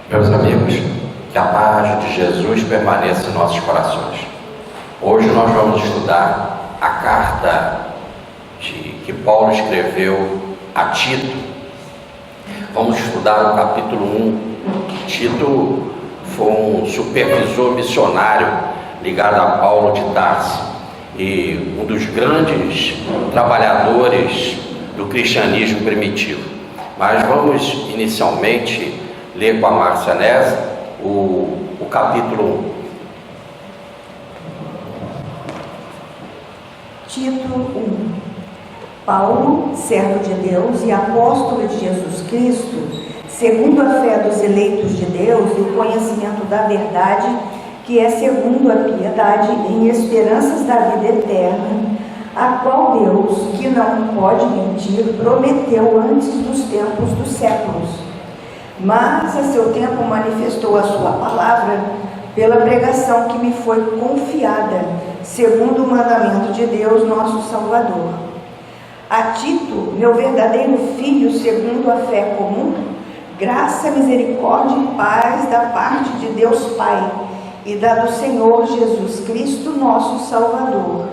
Meus amigos, que a paz de Jesus permaneça em nossos corações. Hoje nós vamos estudar a carta que Paulo escreveu a Tito. Vamos estudar o capítulo 1. Tito foi um supervisor missionário ligado a Paulo de Tarso e um dos grandes trabalhadores do cristianismo primitivo. Mas vamos inicialmente ler com a Márcia Nese o capítulo 1. Título 1. Paulo, servo de Deus e apóstolo de Jesus Cristo, segundo a fé dos eleitos de Deus e o conhecimento da verdade, que é segundo a piedade, em esperanças da vida eterna, a qual Deus, que não pode mentir, prometeu antes dos tempos dos séculos, mas a seu tempo manifestou a sua palavra pela pregação que me foi confiada, segundo o mandamento de Deus, nosso Salvador. A Tito, meu verdadeiro filho, segundo a fé comum, graça, misericórdia e paz da parte de Deus Pai e da do Senhor Jesus Cristo, nosso Salvador.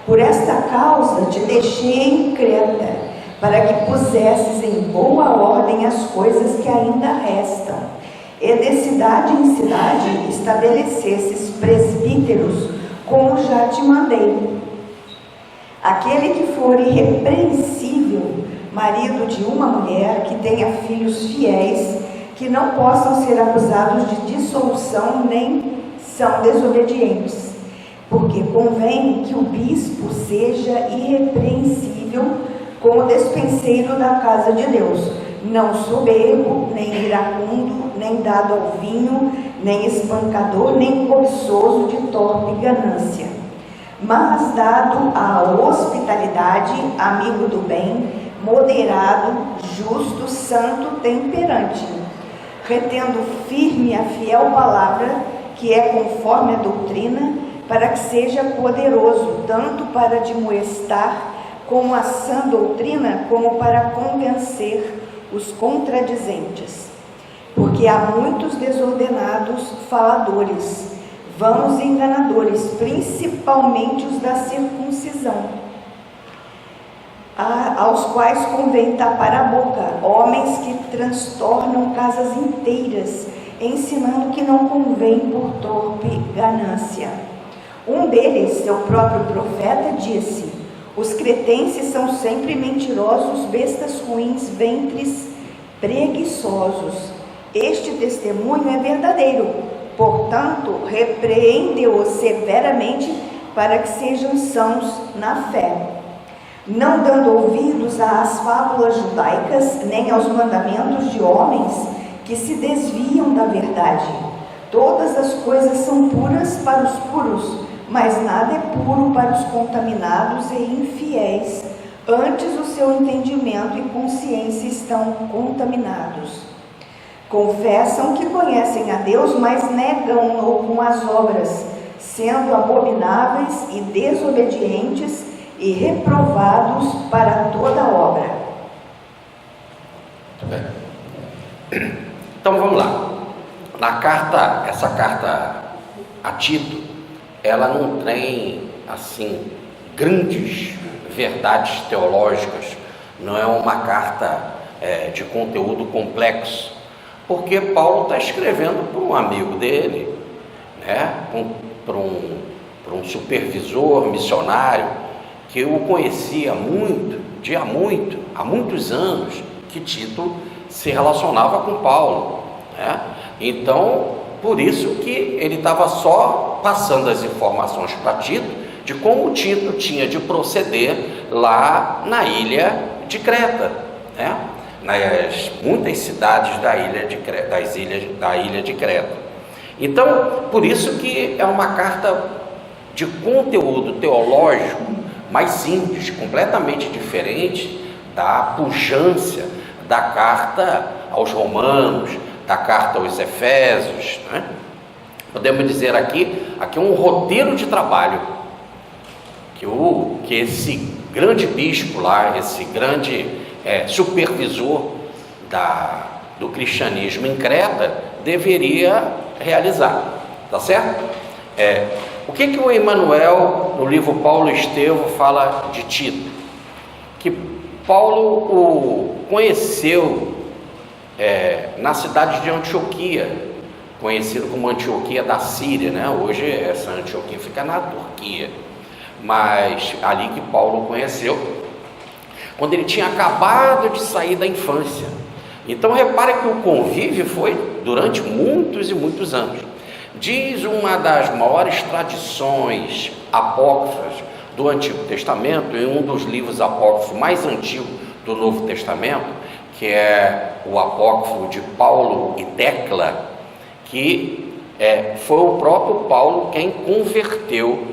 Por esta causa te deixei em Creta, para que pusesses em boa ordem as coisas que ainda restam, e de cidade em cidade estabelecesses presbíteros, como já te mandei. Aquele que for irrepreensível, marido de uma mulher, que tenha filhos fiéis, que não possam ser acusados de dissolução, nem são desobedientes. Porque convém que o bispo seja irrepreensível como despenseiro da casa de Deus, não soberbo, nem iracundo, nem dado ao vinho, nem espancador, nem cobiçoso de torpe ganância, mas dado à hospitalidade, amigo do bem, moderado, justo, santo, temperante, retendo firme a fiel palavra, que é conforme a doutrina, para que seja poderoso tanto para admoestar como a sã doutrina, como para convencer os contradizentes. Porque há muitos desordenados faladores, vãos e enganadores, principalmente os da circuncisão, aos quais convém tapar a boca, homens que transtornam casas inteiras, ensinando que não convém por torpe ganância. Um deles, seu próprio profeta, disse: os cretenses são sempre mentirosos, bestas ruins, ventres preguiçosos. Este testemunho é verdadeiro, portanto, repreende-os severamente para que sejam sãos na fé, não dando ouvidos às fábulas judaicas, nem aos mandamentos de homens que se desviam da verdade. Todas as coisas são puras para os puros, mas nada é puro para os contaminados e infiéis. Antes o seu entendimento e consciência estão contaminados. Confessam que conhecem a Deus, mas negam-no com as obras, sendo abomináveis e desobedientes e reprovados para toda obra. Muito bem. Então vamos lá. Essa carta a Tito, ela não tem, assim, grandes verdades teológicas, não é uma carta de conteúdo complexo, porque Paulo está escrevendo para um amigo dele, né? Para um supervisor missionário, que o conhecia há muitos anos, que Tito se relacionava com Paulo, né? Então, por isso que ele estava só passando as informações para Tito, de como Tito tinha de proceder lá na ilha de Creta, né? Nas muitas cidades da ilha de Creta. Então, por isso que é uma carta de conteúdo teológico mais simples, completamente diferente da pujança da carta aos Romanos, da carta aos Efésios, né? Podemos dizer aqui um roteiro de trabalho que esse grande bispo lá, esse grande supervisor do cristianismo em Creta, deveria realizar, tá certo? O que o Emmanuel, no livro Paulo e Estevão, fala de Tito? Que Paulo o conheceu na cidade de Antioquia, conhecido como Antioquia da Síria, né? Hoje essa Antioquia fica na Turquia, mas ali que Paulo conheceu, quando ele tinha acabado de sair da infância. Então repare que o convívio foi durante muitos e muitos anos. Diz uma das maiores tradições apócrifas do Antigo Testamento, em um dos livros apócrifos mais antigos do Novo Testamento, que é o apócrifo de Paulo e Tecla, que foi o próprio Paulo quem converteu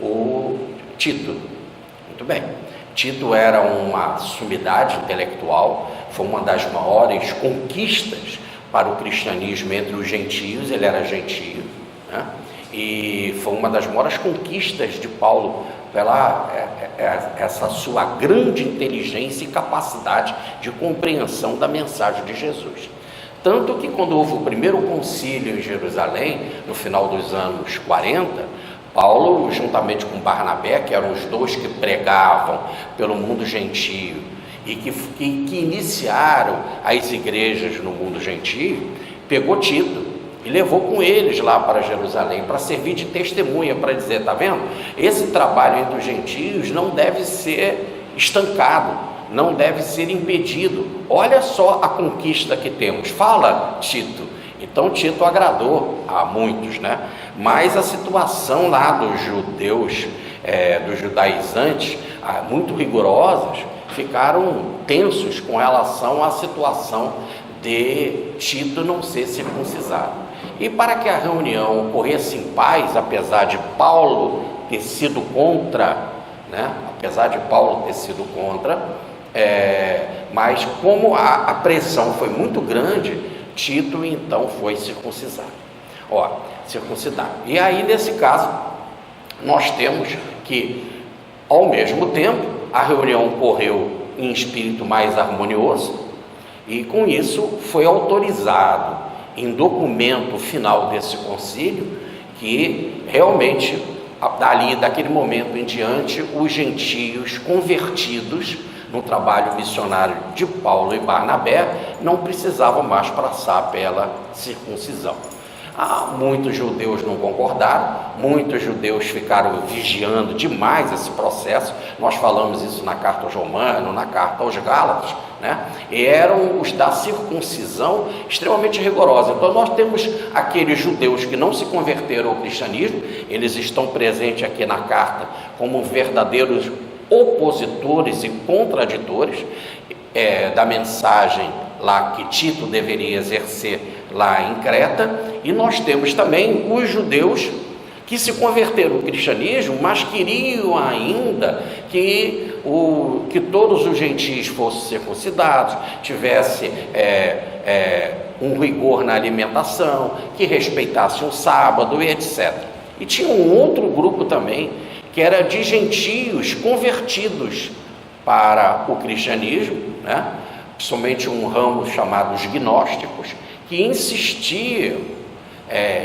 o Tito. Muito bem. Tito era uma sumidade intelectual, foi uma das maiores conquistas para o cristianismo entre os gentios. Ele era gentio, né? E foi uma das maiores conquistas de Paulo pela essa sua grande inteligência e capacidade de compreensão da mensagem de Jesus. Tanto que quando houve o primeiro concílio em Jerusalém, no final dos anos 40, Paulo, juntamente com Barnabé, que eram os dois que pregavam pelo mundo gentio e que iniciaram as igrejas no mundo gentio, pegou Tito e levou com eles lá para Jerusalém para servir de testemunha, para dizer: está vendo? Esse trabalho entre os gentios não deve ser estancado, não deve ser impedido. Olha só a conquista que temos. Fala, Tito. Então Tito agradou a muitos, né? Mas a situação lá dos judeus, dos judaizantes, muito rigorosas, ficaram tensos com relação à situação de Tito não ser circuncisado. E para que a reunião ocorresse em paz, apesar de Paulo ter sido contra, né? Mas como a pressão foi muito grande, Tito então foi circuncidado. E aí, nesse caso, nós temos que, ao mesmo tempo, a reunião ocorreu em espírito mais harmonioso, e com isso foi autorizado em documento final desse concílio que realmente, daquele momento em diante, os gentios convertidos no trabalho missionário de Paulo e Barnabé não precisavam mais passar pela circuncisão. Muitos judeus não concordaram, muitos judeus ficaram vigiando demais esse processo. Nós falamos isso na carta aos Romanos, na carta aos Gálatas, né? E eram os da circuncisão extremamente rigorosa. Então nós temos aqueles judeus que não se converteram ao cristianismo, eles estão presentes aqui na carta como verdadeiros opositores e contraditores da mensagem lá que Tito deveria exercer lá em Creta. E nós temos também os judeus que se converteram ao cristianismo, mas queriam ainda que todos os gentios fossem circuncidados, tivesse um rigor na alimentação, que respeitasse o sábado e etc. E tinha um outro grupo também, que era de gentios convertidos para o cristianismo, né? Principalmente um ramo chamado os gnósticos, que insistiam,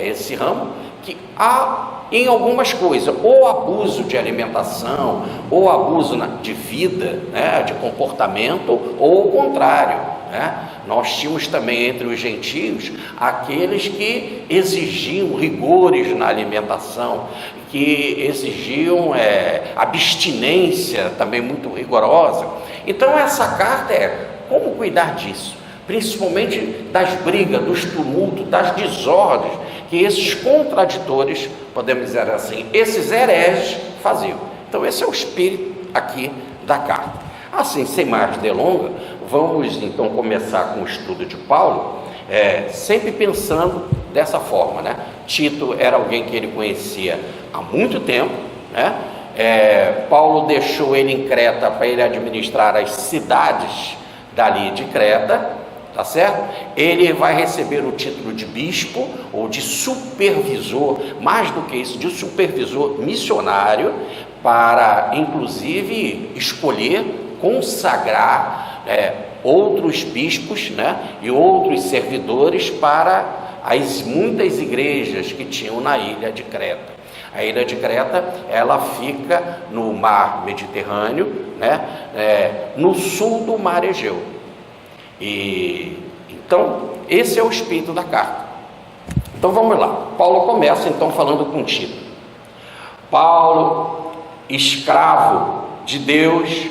esse ramo, que há em algumas coisas, ou abuso de alimentação, ou abuso de vida, né, de comportamento, ou o contrário, né? Nós tínhamos também entre os gentios aqueles que exigiam rigores na alimentação, que exigiam abstinência também muito rigorosa. Então essa carta como cuidar disso, principalmente das brigas, dos tumultos, das desordens que esses contraditores, podemos dizer assim, esses hereges faziam. Então esse é o espírito aqui da carta. Assim, sem mais delongas, vamos então começar com o estudo de Paulo, sempre pensando dessa forma, né? Tito era alguém que ele conhecia há muito tempo, né? Paulo deixou ele em Creta para ele administrar as cidades dali de Creta, tá certo? Ele vai receber o título de bispo ou de supervisor, mais do que isso, de supervisor missionário, para inclusive escolher, consagrar outros bispos, né, e outros servidores para as muitas igrejas que tinham na ilha de Creta. A ilha de Creta, ela fica no mar Mediterrâneo, né, no sul do mar Egeu. E então, esse é o espírito da carta. Então vamos lá. Paulo começa então falando com Tito. Paulo, escravo de Deus,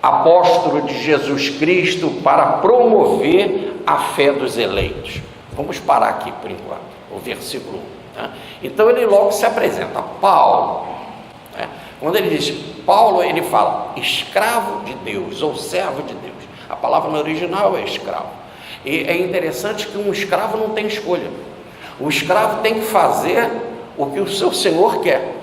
apóstolo de Jesus Cristo, para promover a fé dos eleitos. Vamos parar aqui por enquanto, o versículo 1. Né? Então ele logo se apresenta, Paulo. Né? Quando ele diz Paulo, ele fala escravo de Deus ou servo de Deus. A palavra no original é escravo. E é interessante que um escravo não tem escolha. O escravo tem que fazer o que o seu senhor quer.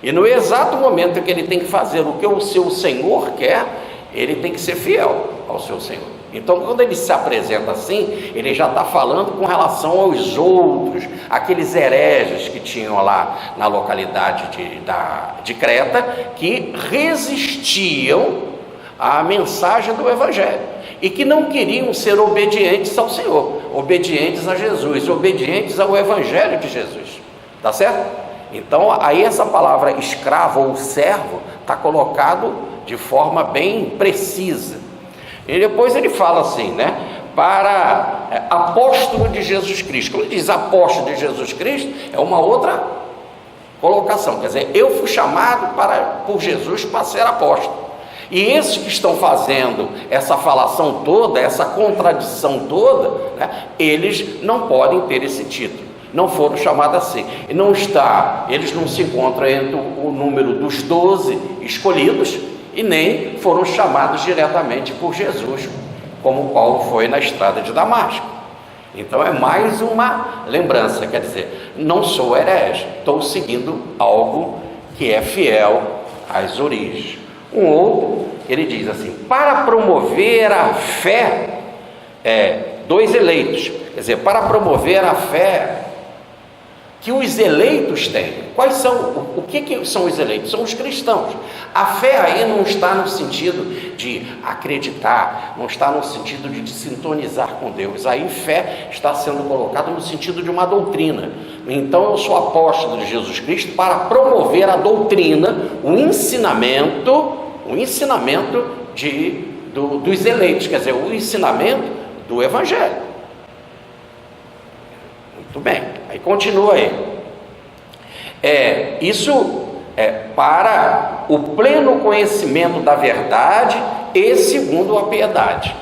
E no exato momento que ele tem que fazer o que o seu senhor quer, ele tem que ser fiel ao seu senhor. Então, quando ele se apresenta assim, ele já está falando com relação aos outros, aqueles hereges que tinham lá na localidade de Creta, que resistiam à mensagem do Evangelho e que não queriam ser obedientes ao Senhor, obedientes a Jesus, obedientes ao Evangelho de Jesus. Tá certo? Então, aí essa palavra escravo ou servo está colocado de forma bem precisa. E depois ele fala assim, né? Para apóstolo de Jesus Cristo. Quando ele diz apóstolo de Jesus Cristo, é uma outra colocação. Quer dizer, eu fui chamado por Jesus para ser apóstolo. E esses que estão fazendo essa falação toda, essa contradição toda, né? Eles não podem ter esse título. Não foram chamados assim. Eles não se encontram entre o número dos 12 escolhidos e nem foram chamados diretamente por Jesus, como Paulo foi na estrada de Damasco. Então é mais uma lembrança, quer dizer, não sou herege, estou seguindo algo que é fiel às origens. Um outro, ele diz assim, para promover a fé dos eleitos, quer dizer, para promover a fé que os eleitos têm. Quais são? O que são os eleitos? São os cristãos. A fé aí não está no sentido de acreditar, não está no sentido de sintonizar com Deus. Aí fé está sendo colocada no sentido de uma doutrina. Então eu sou apóstolo de Jesus Cristo para promover a doutrina, o ensinamento dos eleitos, quer dizer, o ensinamento do Evangelho. Muito bem, aí continua aí. Isso é para o pleno conhecimento da verdade e segundo a piedade.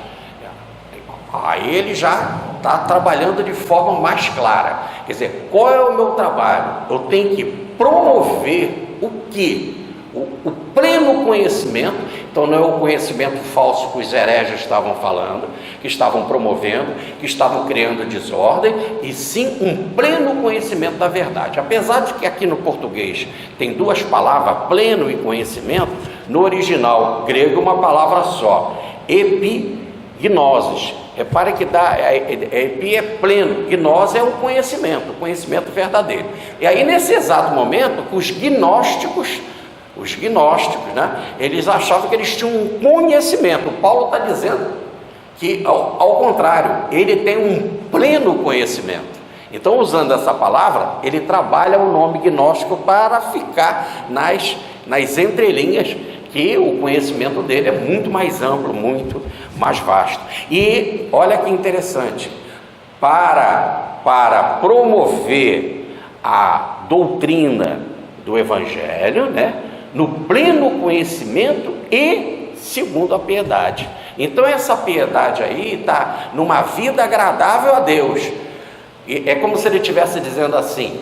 Aí ele já está trabalhando de forma mais clara. Quer dizer, qual é o meu trabalho? Eu tenho que promover o quê? O pleno conhecimento. Então não é o conhecimento falso que os hereges estavam falando, que estavam promovendo, que estavam criando desordem, e sim um pleno conhecimento da verdade. Apesar de que aqui no português tem duas palavras, pleno e conhecimento, no original grego uma palavra só, epignosis. Repare que epi é pleno, gnose é o conhecimento verdadeiro. E aí nesse exato momento, os gnósticos, né, eles achavam que eles tinham um conhecimento. O Paulo está dizendo que, ao contrário, ele tem um pleno conhecimento. Então, usando essa palavra, ele trabalha o nome gnóstico para ficar nas entrelinhas, que o conhecimento dele é muito mais amplo, muito mais vasto. E olha que interessante, para promover a doutrina do Evangelho, né, no pleno conhecimento e segundo a piedade. Então essa piedade aí está numa vida agradável a Deus. E é como se ele estivesse dizendo assim,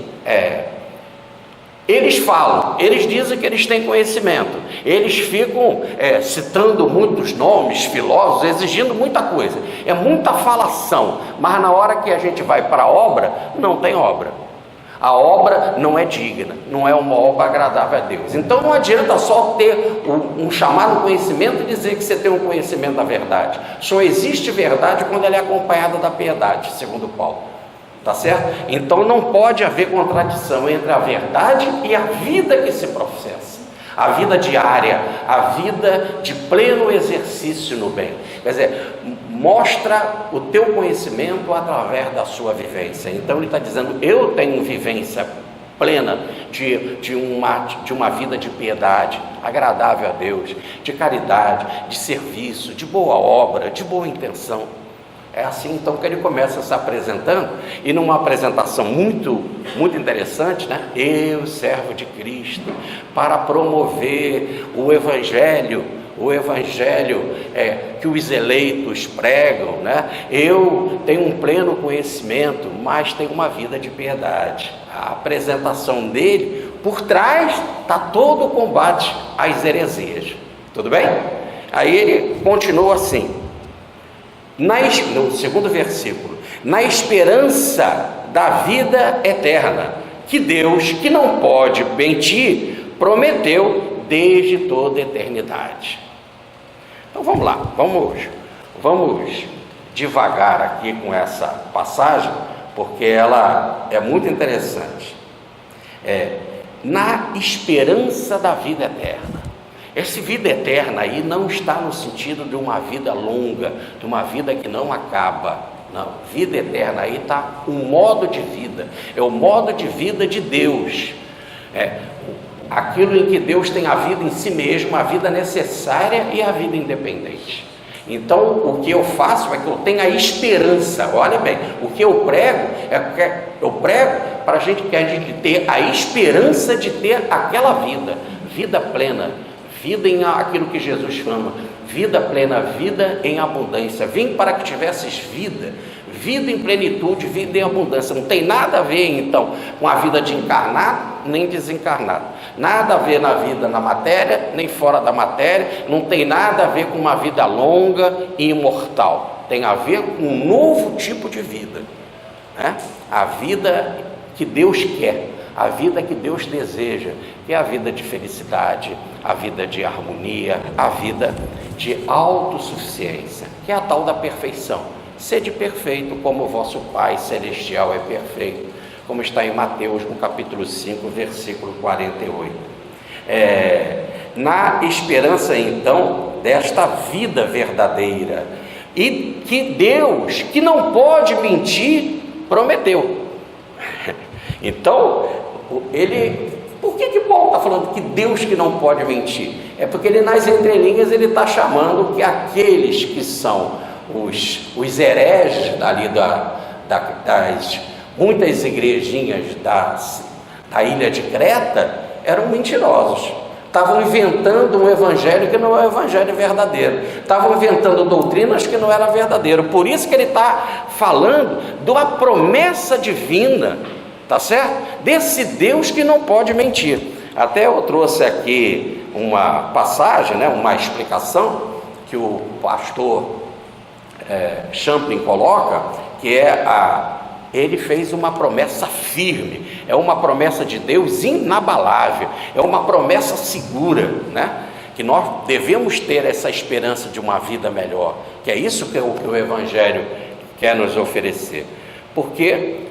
eles dizem que eles têm conhecimento, eles ficam citando muitos nomes, filósofos, exigindo muita coisa, é muita falação, mas na hora que a gente vai para a obra, não tem obra. A obra não é digna, não é uma obra agradável a Deus. Então não adianta só ter um chamado conhecimento e dizer que você tem um conhecimento da verdade. Só existe verdade quando ela é acompanhada da piedade, segundo Paulo. Tá certo? Então não pode haver contradição entre a verdade e a vida que se professa. A vida diária, a vida de pleno exercício no bem. Quer dizer, mostra o teu conhecimento através da sua vivência. Então ele está dizendo, eu tenho vivência plena de uma vida de piedade, agradável a Deus, de caridade, de serviço, de boa obra, de boa intenção. É assim então que ele começa se apresentando, e numa apresentação muito interessante, né? Eu, servo de Cristo, para promover o Evangelho que os eleitos pregam, né? Eu tenho um pleno conhecimento, mas tenho uma vida de piedade. A apresentação dele, por trás está todo o combate às heresias. Tudo bem? Aí ele continua assim, no segundo versículo: na esperança da vida eterna, que Deus, que não pode mentir, prometeu desde toda a eternidade. Então vamos lá, vamos devagar aqui com essa passagem, porque ela é muito interessante. Na esperança da vida eterna. Essa vida eterna aí não está no sentido de uma vida longa, de uma vida que não acaba. Não, vida eterna aí está um modo de vida, é o modo de vida de Deus. Aquilo em que Deus tem a vida em si mesmo, a vida necessária e a vida independente. Então, o que eu faço é que eu tenho a esperança. Olha bem, o que eu prego para a gente ter a esperança de ter aquela vida plena, vida em aquilo que Jesus chama, vida plena, vida em abundância. Vim para que tivesses vida em plenitude, vida em abundância. Não tem nada a ver, então, com a vida de encarnado nem desencarnado, nada a ver na vida na matéria, nem fora da matéria, não tem nada a ver com uma vida longa e imortal, tem a ver com um novo tipo de vida, né? A vida que Deus quer, a vida que Deus deseja, que é a vida de felicidade, a vida de harmonia, a vida de autossuficiência, que é a tal da perfeição. Sede perfeito como o vosso Pai Celestial é perfeito, como está em Mateus, no capítulo 5, versículo 48. Na esperança, então, desta vida verdadeira, e que Deus, que não pode mentir, prometeu. Então, por que Paulo está falando que Deus que não pode mentir? É porque ele, nas entrelinhas, ele está chamando que aqueles que são os hereges ali das muitas igrejinhas da ilha de Creta eram mentirosos, estavam inventando um evangelho que não é o evangelho verdadeiro, estavam inventando doutrinas que não eram verdadeiras. Por isso que ele está falando de uma promessa divina, tá certo? Desse Deus que não pode mentir. Até eu trouxe aqui uma passagem, né, uma explicação que o pastor Champlin coloca, que ele fez uma promessa firme, é uma promessa de Deus inabalável, é uma promessa segura, né? Que nós devemos ter essa esperança de uma vida melhor, que é isso que o Evangelho quer nos oferecer, porque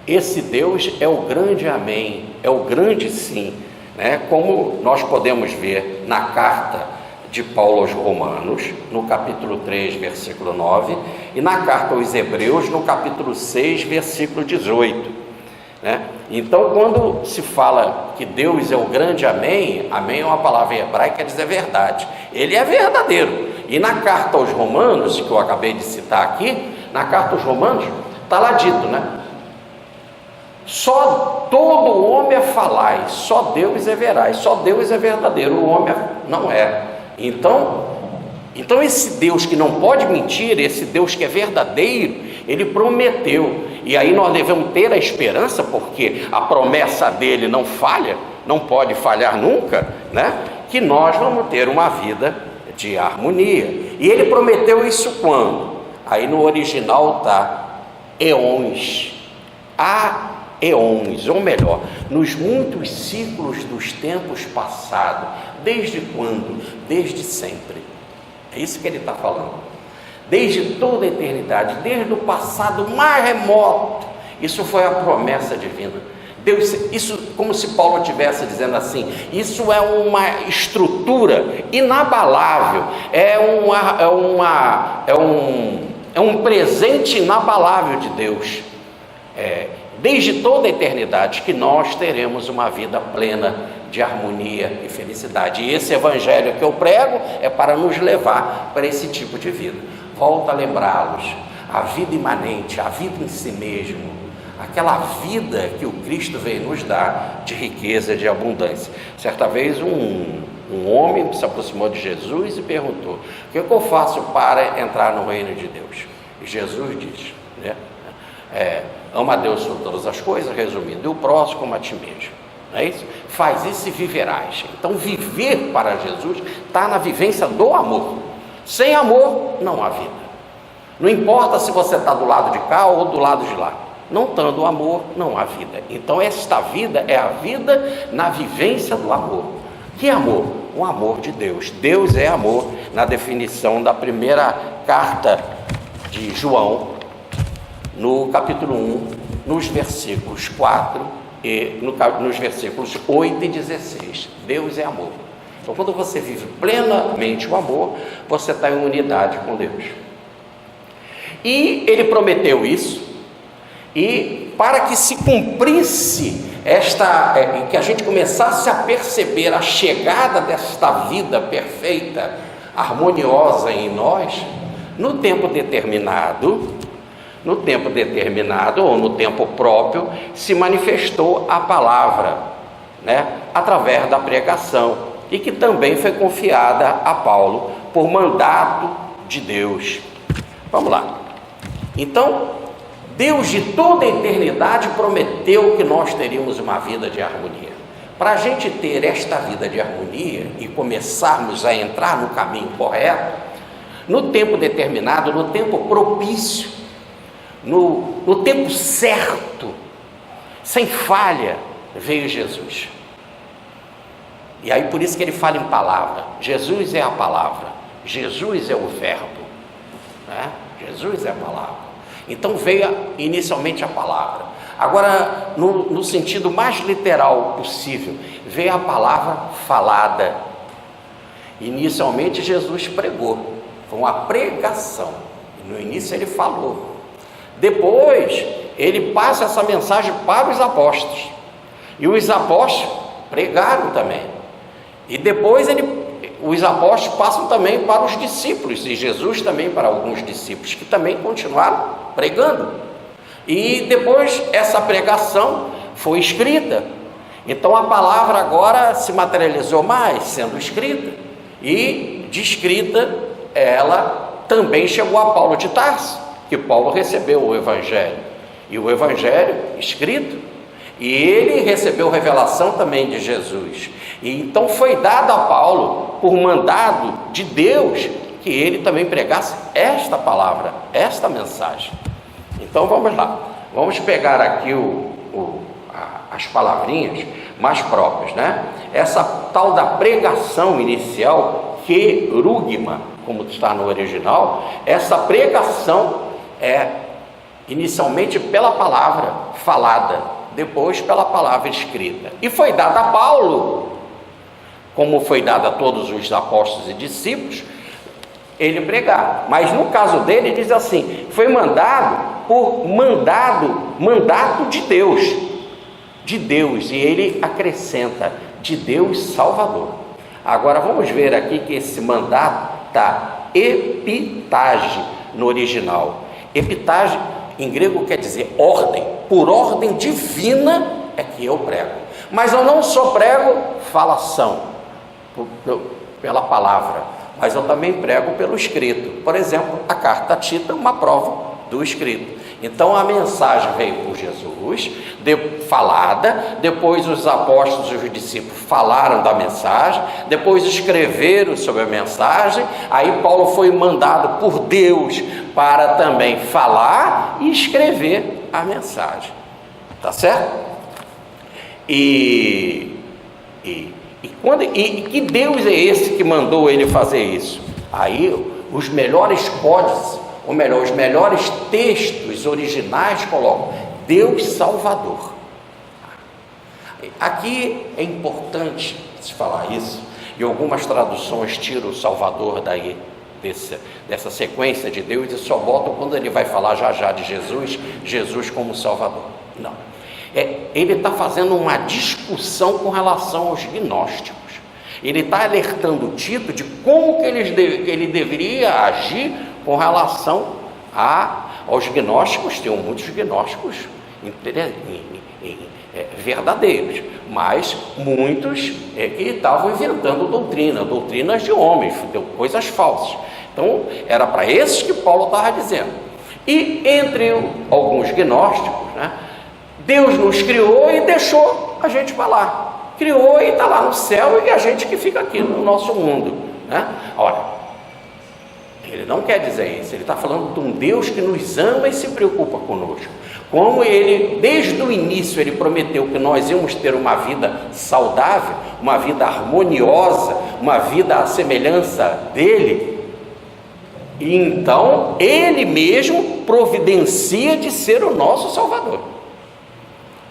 esse Deus é o grande amém, é o grande sim, né? Como nós podemos ver na carta de Paulo aos Romanos, no capítulo 3, versículo 9, e na carta aos Hebreus, no capítulo 6, versículo 18, né? Então, quando se fala que Deus é o grande amém, amém é uma palavra hebraica, quer dizer verdade, ele é verdadeiro. E na carta aos Romanos, que eu acabei de citar aqui, na carta aos Romanos, está lá dito, né? Só todo homem é falaz, só Deus é veraz, só Deus é verdadeiro, o homem não é. Então esse Deus que não pode mentir, esse Deus que é verdadeiro, ele prometeu, e aí nós devemos ter a esperança, porque a promessa dele não falha, não pode falhar nunca, né? Que nós vamos ter uma vida de harmonia. E ele prometeu isso quando? Aí no original está eões, eões, ou melhor, nos muitos ciclos dos tempos passados. Desde quando? Desde sempre. É isso que ele está falando. Desde toda a eternidade, desde o passado mais remoto. Isso foi a promessa divina. Deus, isso como se Paulo estivesse dizendo assim, isso é uma estrutura inabalável, é um presente inabalável de Deus, desde toda a eternidade, que nós teremos uma vida plena de harmonia e felicidade. E esse evangelho que eu prego é para nos levar para esse tipo de vida. Volto a lembrá-los, a vida imanente, a vida em si mesmo, aquela vida que o Cristo veio nos dar de riqueza, de abundância. Certa vez um homem se aproximou de Jesus e perguntou: o que eu faço para entrar no reino de Deus? E Jesus diz, né? Ama a Deus sobre todas as coisas, resumindo, e o próximo como a ti mesmo. Não é isso? Faz isso e viverás. Então viver para Jesus está na vivência do amor. Sem amor não há vida. Não importa se você está do lado de cá ou do lado de lá. Não tendo o amor, não há vida. Então esta vida é a vida na vivência do amor. Que amor? O amor de Deus. Deus é amor, na definição da primeira carta de João, no capítulo 1, nos versículos 4 e nos versículos 8 e 16. Deus é amor. Então quando você vive plenamente o amor, você está em unidade com Deus. E ele prometeu isso, e para que se cumprisse que a gente começasse a perceber a chegada desta vida perfeita, harmoniosa em nós, no tempo determinado ou no tempo próprio, se manifestou a palavra, né, através da pregação, e que também foi confiada a Paulo por mandato de Deus. Vamos lá. Então, Deus de toda a eternidade prometeu que nós teríamos uma vida de harmonia. Para a gente ter esta vida de harmonia e começarmos a entrar no caminho correto, no tempo determinado, no tempo propício, no tempo certo, sem falha, veio Jesus. E aí por isso que ele fala em palavra. Jesus é a palavra, Jesus é o verbo, né? Jesus é a palavra. Então veio inicialmente a palavra. Agora, no sentido mais literal possível, veio a palavra falada. Inicialmente Jesus pregou, foi uma pregação. No início ele falou. Depois ele passa essa mensagem para os apóstolos, e os apóstolos pregaram também. E depois os apóstolos passam também para os discípulos, e Jesus também para alguns discípulos, que também continuaram pregando. E depois essa pregação foi escrita. Então a palavra agora se materializou mais, sendo escrita. E de escrita, ela também chegou a Paulo de Tarso, que Paulo recebeu o Evangelho. E o Evangelho escrito. E ele recebeu revelação também de Jesus. E então foi dado a Paulo, por mandado de Deus, que ele também pregasse esta palavra, esta mensagem. Então vamos lá, vamos pegar aqui as palavrinhas mais próprias, né? Essa tal da pregação inicial, querugma, como está no original, essa pregação é inicialmente pela palavra falada, depois pela palavra escrita, e foi dada a Paulo, como foi dada a todos os apóstolos e discípulos, ele pregar. Mas no caso dele diz assim, foi mandado por mandato de Deus, e ele acrescenta, de Deus Salvador. Agora vamos ver aqui que esse mandato está epitage no original. Epitage em grego quer dizer ordem, por ordem divina é que eu prego. Mas eu não só prego falação, pela palavra, mas eu também prego pelo escrito. Por exemplo, a carta a Tito é uma prova do escrito. Então a mensagem veio por Jesus, falada, depois os apóstolos e os discípulos falaram da mensagem, depois escreveram sobre a mensagem, aí Paulo foi mandado por Deus para também falar e escrever a mensagem. Tá certo? E que Deus é esse que mandou ele fazer isso? Aí os melhores códices, ou melhor, os melhores textos originais colocam Deus Salvador. Aqui é importante se falar isso, e algumas traduções tiram o Salvador daí, dessa sequência de Deus, e só botam quando ele vai falar já de Jesus como Salvador. Não. Ele está fazendo uma discussão com relação aos gnósticos. Ele está alertando o Tito de como que ele deveria agir com relação aos gnósticos. Tem muitos gnósticos verdadeiros, mas muitos que estavam inventando doutrinas de homens, coisas falsas. Então, era para esses que Paulo estava dizendo. E entre alguns gnósticos, né, Deus nos criou e deixou a gente para lá. Criou e está lá no céu, e a gente que fica aqui no nosso mundo, né? Olha, ele não quer dizer isso. Ele está falando de um Deus que nos ama e se preocupa conosco. Como ele, desde o início, ele prometeu que nós íamos ter uma vida saudável, uma vida harmoniosa, uma vida à semelhança dele, e então ele mesmo providencia de ser o nosso Salvador.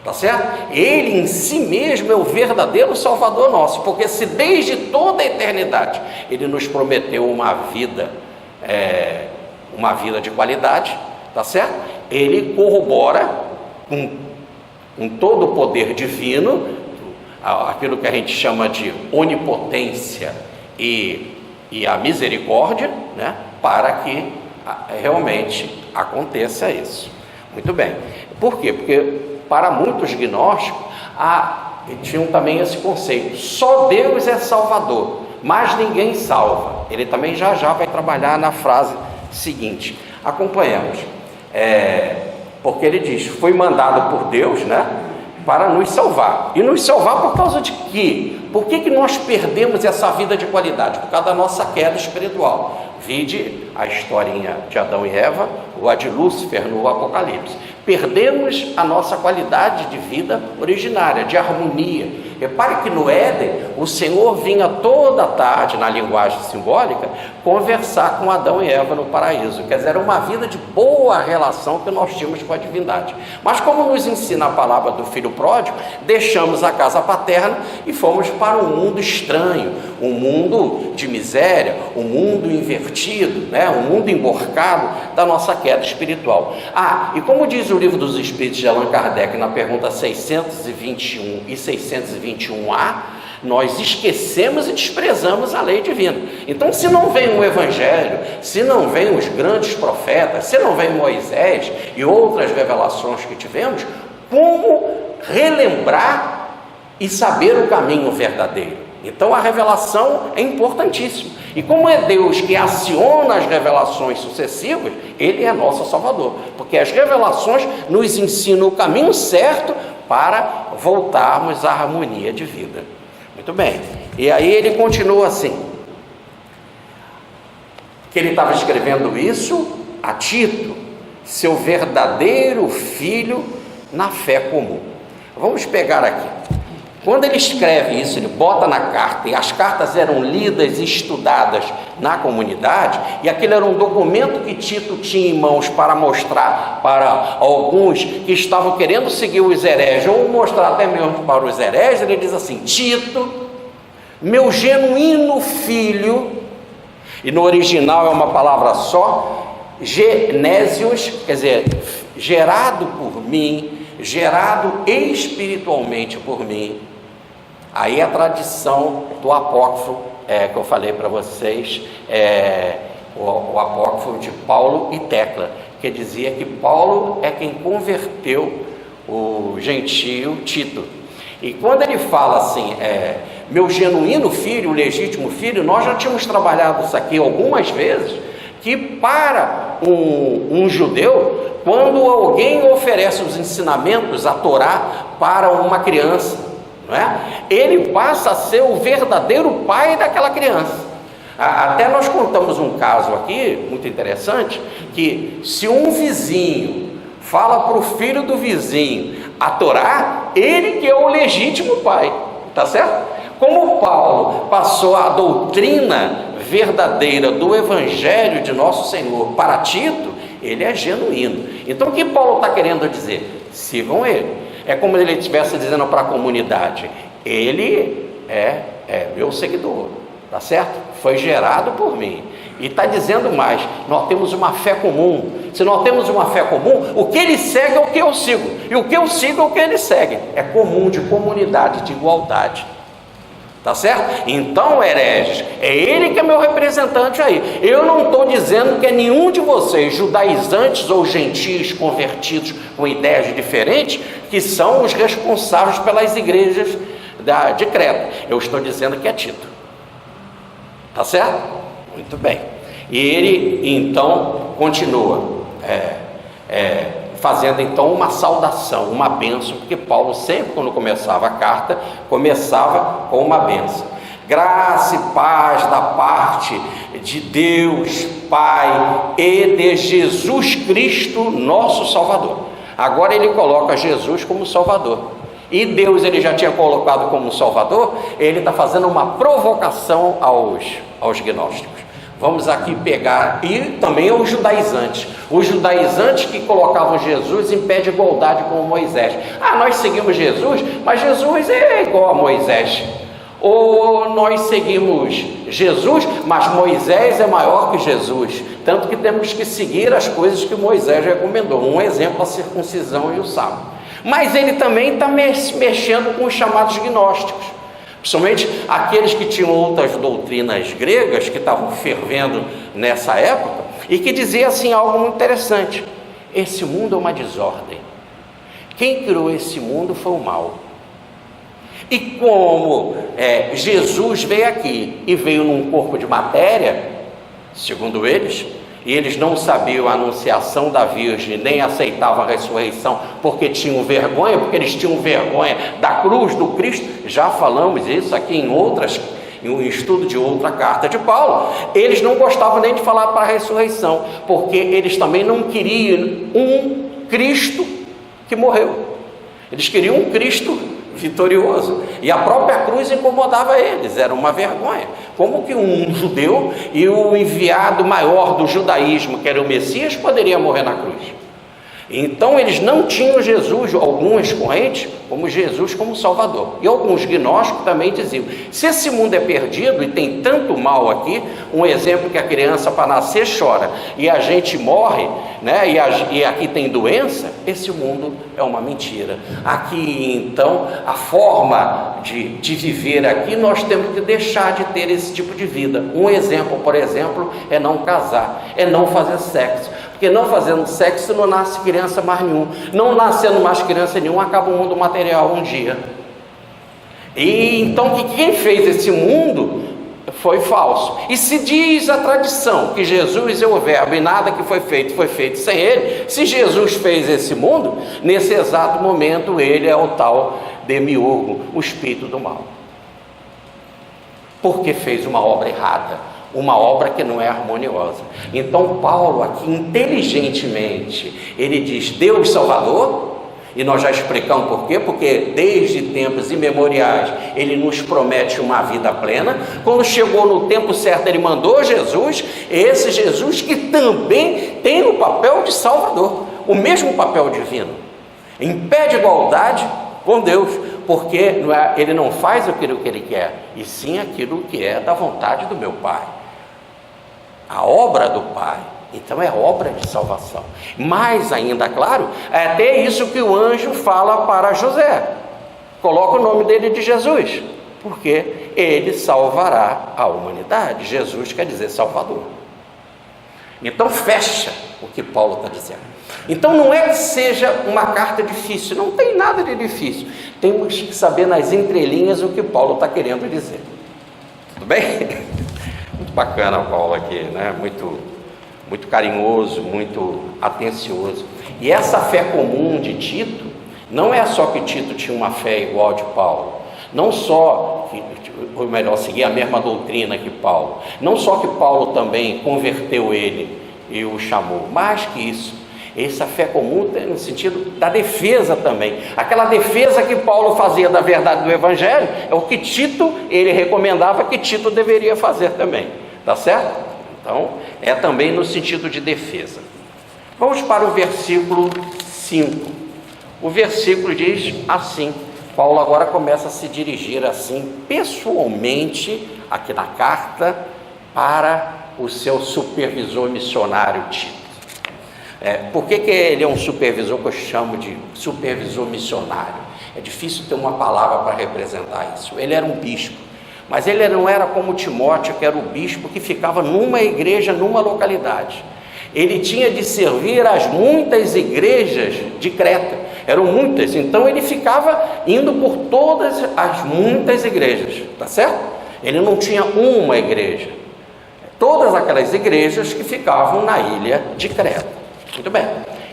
Tá certo? Ele em si mesmo é o verdadeiro Salvador nosso, porque se desde toda a eternidade ele nos prometeu uma vida de qualidade, tá certo? Ele corrobora com todo o poder divino, aquilo que a gente chama de onipotência e a misericórdia, né? Para que realmente aconteça isso. Muito bem. Por quê? Porque para muitos gnósticos, tinham também esse conceito: só Deus é Salvador, mas ninguém salva. Ele também já vai trabalhar na frase seguinte. Acompanhamos. Porque ele diz: foi mandado por Deus, né, para nos salvar. E nos salvar por causa de quê? Por que nós perdemos essa vida de qualidade? Por causa da nossa queda espiritual. Vide a historinha de Adão e Eva, ou a de Lúcifer no Apocalipse. Perdemos a nossa qualidade de vida originária, de harmonia. Repare que no Éden, o Senhor vinha toda tarde, na linguagem simbólica, conversar com Adão e Eva no paraíso. Quer dizer, era uma vida de boa relação que nós tínhamos com a divindade. Mas como nos ensina a palavra do filho pródigo, deixamos a casa paterna e fomos para um mundo estranho, um mundo de miséria, um mundo invertido, né? Um mundo emborcado da nossa queda espiritual. E como diz o Livro dos Espíritos de Allan Kardec, na pergunta 621 e 621A, nós esquecemos e desprezamos a lei divina. Então, se não vem o Evangelho, se não vem os grandes profetas, se não vem Moisés e outras revelações que tivemos, como relembrar e saber o caminho verdadeiro? Então a revelação é importantíssima, e como é Deus que aciona as revelações sucessivas, Ele é nosso Salvador, porque as revelações nos ensinam o caminho certo para voltarmos à harmonia de vida. Muito bem, e aí ele continua assim, que ele estava escrevendo isso a Tito, seu verdadeiro filho na fé comum. Vamos pegar aqui. Quando ele escreve isso, ele bota na carta, e as cartas eram lidas e estudadas na comunidade, e aquele era um documento que Tito tinha em mãos para mostrar para alguns que estavam querendo seguir os hereges, ou mostrar até mesmo para os hereges. Ele diz assim: Tito, meu genuíno filho, e no original é uma palavra só, genésios, quer dizer, gerado por mim, gerado espiritualmente por mim. Aí a tradição do apócrifo, que eu falei para vocês, o apócrifo de Paulo e Tecla, que dizia que Paulo é quem converteu o gentio Tito. E quando ele fala assim, meu genuíno filho, o legítimo filho, nós já tínhamos trabalhado isso aqui algumas vezes, que para um judeu, quando alguém oferece os ensinamentos, a Torá, para uma criança, não é? Ele passa a ser o verdadeiro pai daquela criança. Até nós contamos um caso aqui, muito interessante, que se um vizinho fala para o filho do vizinho a Torá, ele que é o legítimo pai, tá certo? Como Paulo passou a doutrina verdadeira do Evangelho de nosso Senhor para Tito, ele é genuíno. Então o que Paulo está querendo dizer? Sigam ele. É como ele estivesse dizendo para a comunidade: ele é meu seguidor, tá certo? Foi gerado por mim. E está dizendo mais: nós temos uma fé comum. Se nós temos uma fé comum, o que ele segue é o que eu sigo, e o que eu sigo é o que ele segue. É comum, de comunidade, de igualdade. Tá certo? Então, hereges, é ele que é meu representante aí. Eu não estou dizendo que é nenhum de vocês, judaizantes ou gentios convertidos com ideias diferentes, que são os responsáveis pelas igrejas de Creta. Eu estou dizendo que é Tito. Tá certo? Muito bem. E ele então continua fazendo então uma saudação, uma bênção, porque Paulo sempre, quando começava a carta, começava com uma bênção: graça e paz da parte de Deus Pai e de Jesus Cristo, nosso Salvador. Agora ele coloca Jesus como Salvador, e Deus ele já tinha colocado como Salvador. Ele está fazendo uma provocação aos gnósticos. Vamos aqui pegar, e também os judaizantes que colocavam Jesus em pé de igualdade com Moisés. Nós seguimos Jesus, mas Jesus é igual a Moisés. Ou nós seguimos Jesus, mas Moisés é maior que Jesus, tanto que temos que seguir as coisas que Moisés recomendou. Um exemplo, a circuncisão e o sábado. Mas ele também está mexendo com os chamados gnósticos, principalmente aqueles que tinham outras doutrinas gregas, que estavam fervendo nessa época, e que dizia assim algo muito interessante: esse mundo é uma desordem, quem criou esse mundo foi o mal. E como Jesus veio aqui e veio num corpo de matéria, segundo eles, e eles não sabiam a anunciação da Virgem, nem aceitavam a ressurreição, porque tinham vergonha, porque eles tinham vergonha da cruz do Cristo. Já falamos isso aqui em um estudo de outra carta de Paulo. Eles não gostavam nem de falar para a ressurreição, porque eles também não queriam um Cristo que morreu. Eles queriam um Cristo vitorioso, e a própria cruz incomodava eles, era uma vergonha. Como que um judeu e o enviado maior do judaísmo, que era o Messias, poderia morrer na cruz? Então eles não tinham Jesus, alguns correntes, como Jesus como Salvador. E alguns gnósticos também diziam: se esse mundo é perdido e tem tanto mal aqui, um exemplo que a criança para nascer chora e a gente morre, né? E aqui tem doença, esse mundo é uma mentira. Aqui então, a forma de viver aqui, nós temos que deixar de ter esse tipo de vida. Um exemplo, por exemplo, é não casar, é não fazer sexo. Porque não fazendo sexo não nasce criança mais nenhum. Não nascendo mais criança nenhuma, acaba o mundo material um dia. E então quem fez esse mundo foi falso. E se diz a tradição que Jesus é o verbo e nada que foi feito sem ele, se Jesus fez esse mundo, nesse exato momento ele é o tal demiurgo, o espírito do mal. Porque fez uma obra errada, uma obra que não é harmoniosa. Então Paulo aqui inteligentemente ele diz Deus Salvador, e nós já explicamos por quê, porque desde tempos imemoriais ele nos promete uma vida plena. Quando chegou no tempo certo ele mandou Jesus, esse Jesus que também tem o papel de Salvador, o mesmo papel divino, em pé de igualdade com Deus, porque ele não faz aquilo que ele quer, e sim aquilo que é da vontade do meu Pai, a obra do Pai. Então é obra de salvação. Mais ainda, claro, é até isso que o anjo fala para José: coloca o nome dele de Jesus, porque ele salvará a humanidade. Jesus quer dizer Salvador. Então fecha o que Paulo está dizendo. Então não é que seja uma carta difícil, não tem nada de difícil. Temos que saber nas entrelinhas o que Paulo está querendo dizer. Tudo bem? Muito bacana Paulo aqui, né? Muito carinhoso, muito atencioso. E essa fé comum de Tito, não é só que Tito tinha uma fé igual a de Paulo, não só ou melhor, seguir a mesma doutrina que Paulo, não só que Paulo também converteu ele e o chamou, mais que isso, essa fé comum tem no sentido da defesa também. Aquela defesa que Paulo fazia da verdade do Evangelho é o que Tito, ele recomendava que Tito deveria fazer também, tá certo? Então, é também no sentido de defesa. Vamos para o versículo 5. O versículo diz assim, Paulo agora começa a se dirigir assim, pessoalmente, aqui na carta, para o seu supervisor missionário Tito. Por que ele é um supervisor que eu chamo de supervisor missionário? É difícil ter uma palavra para representar isso. Ele era um bispo, mas ele não era como Timóteo, que era o bispo que ficava numa igreja, numa localidade. Ele tinha de servir as muitas igrejas de Creta, eram muitas, então ele ficava indo por todas as muitas igrejas, tá certo? Ele não tinha uma igreja, todas aquelas igrejas que ficavam na ilha de Creta. Muito bem,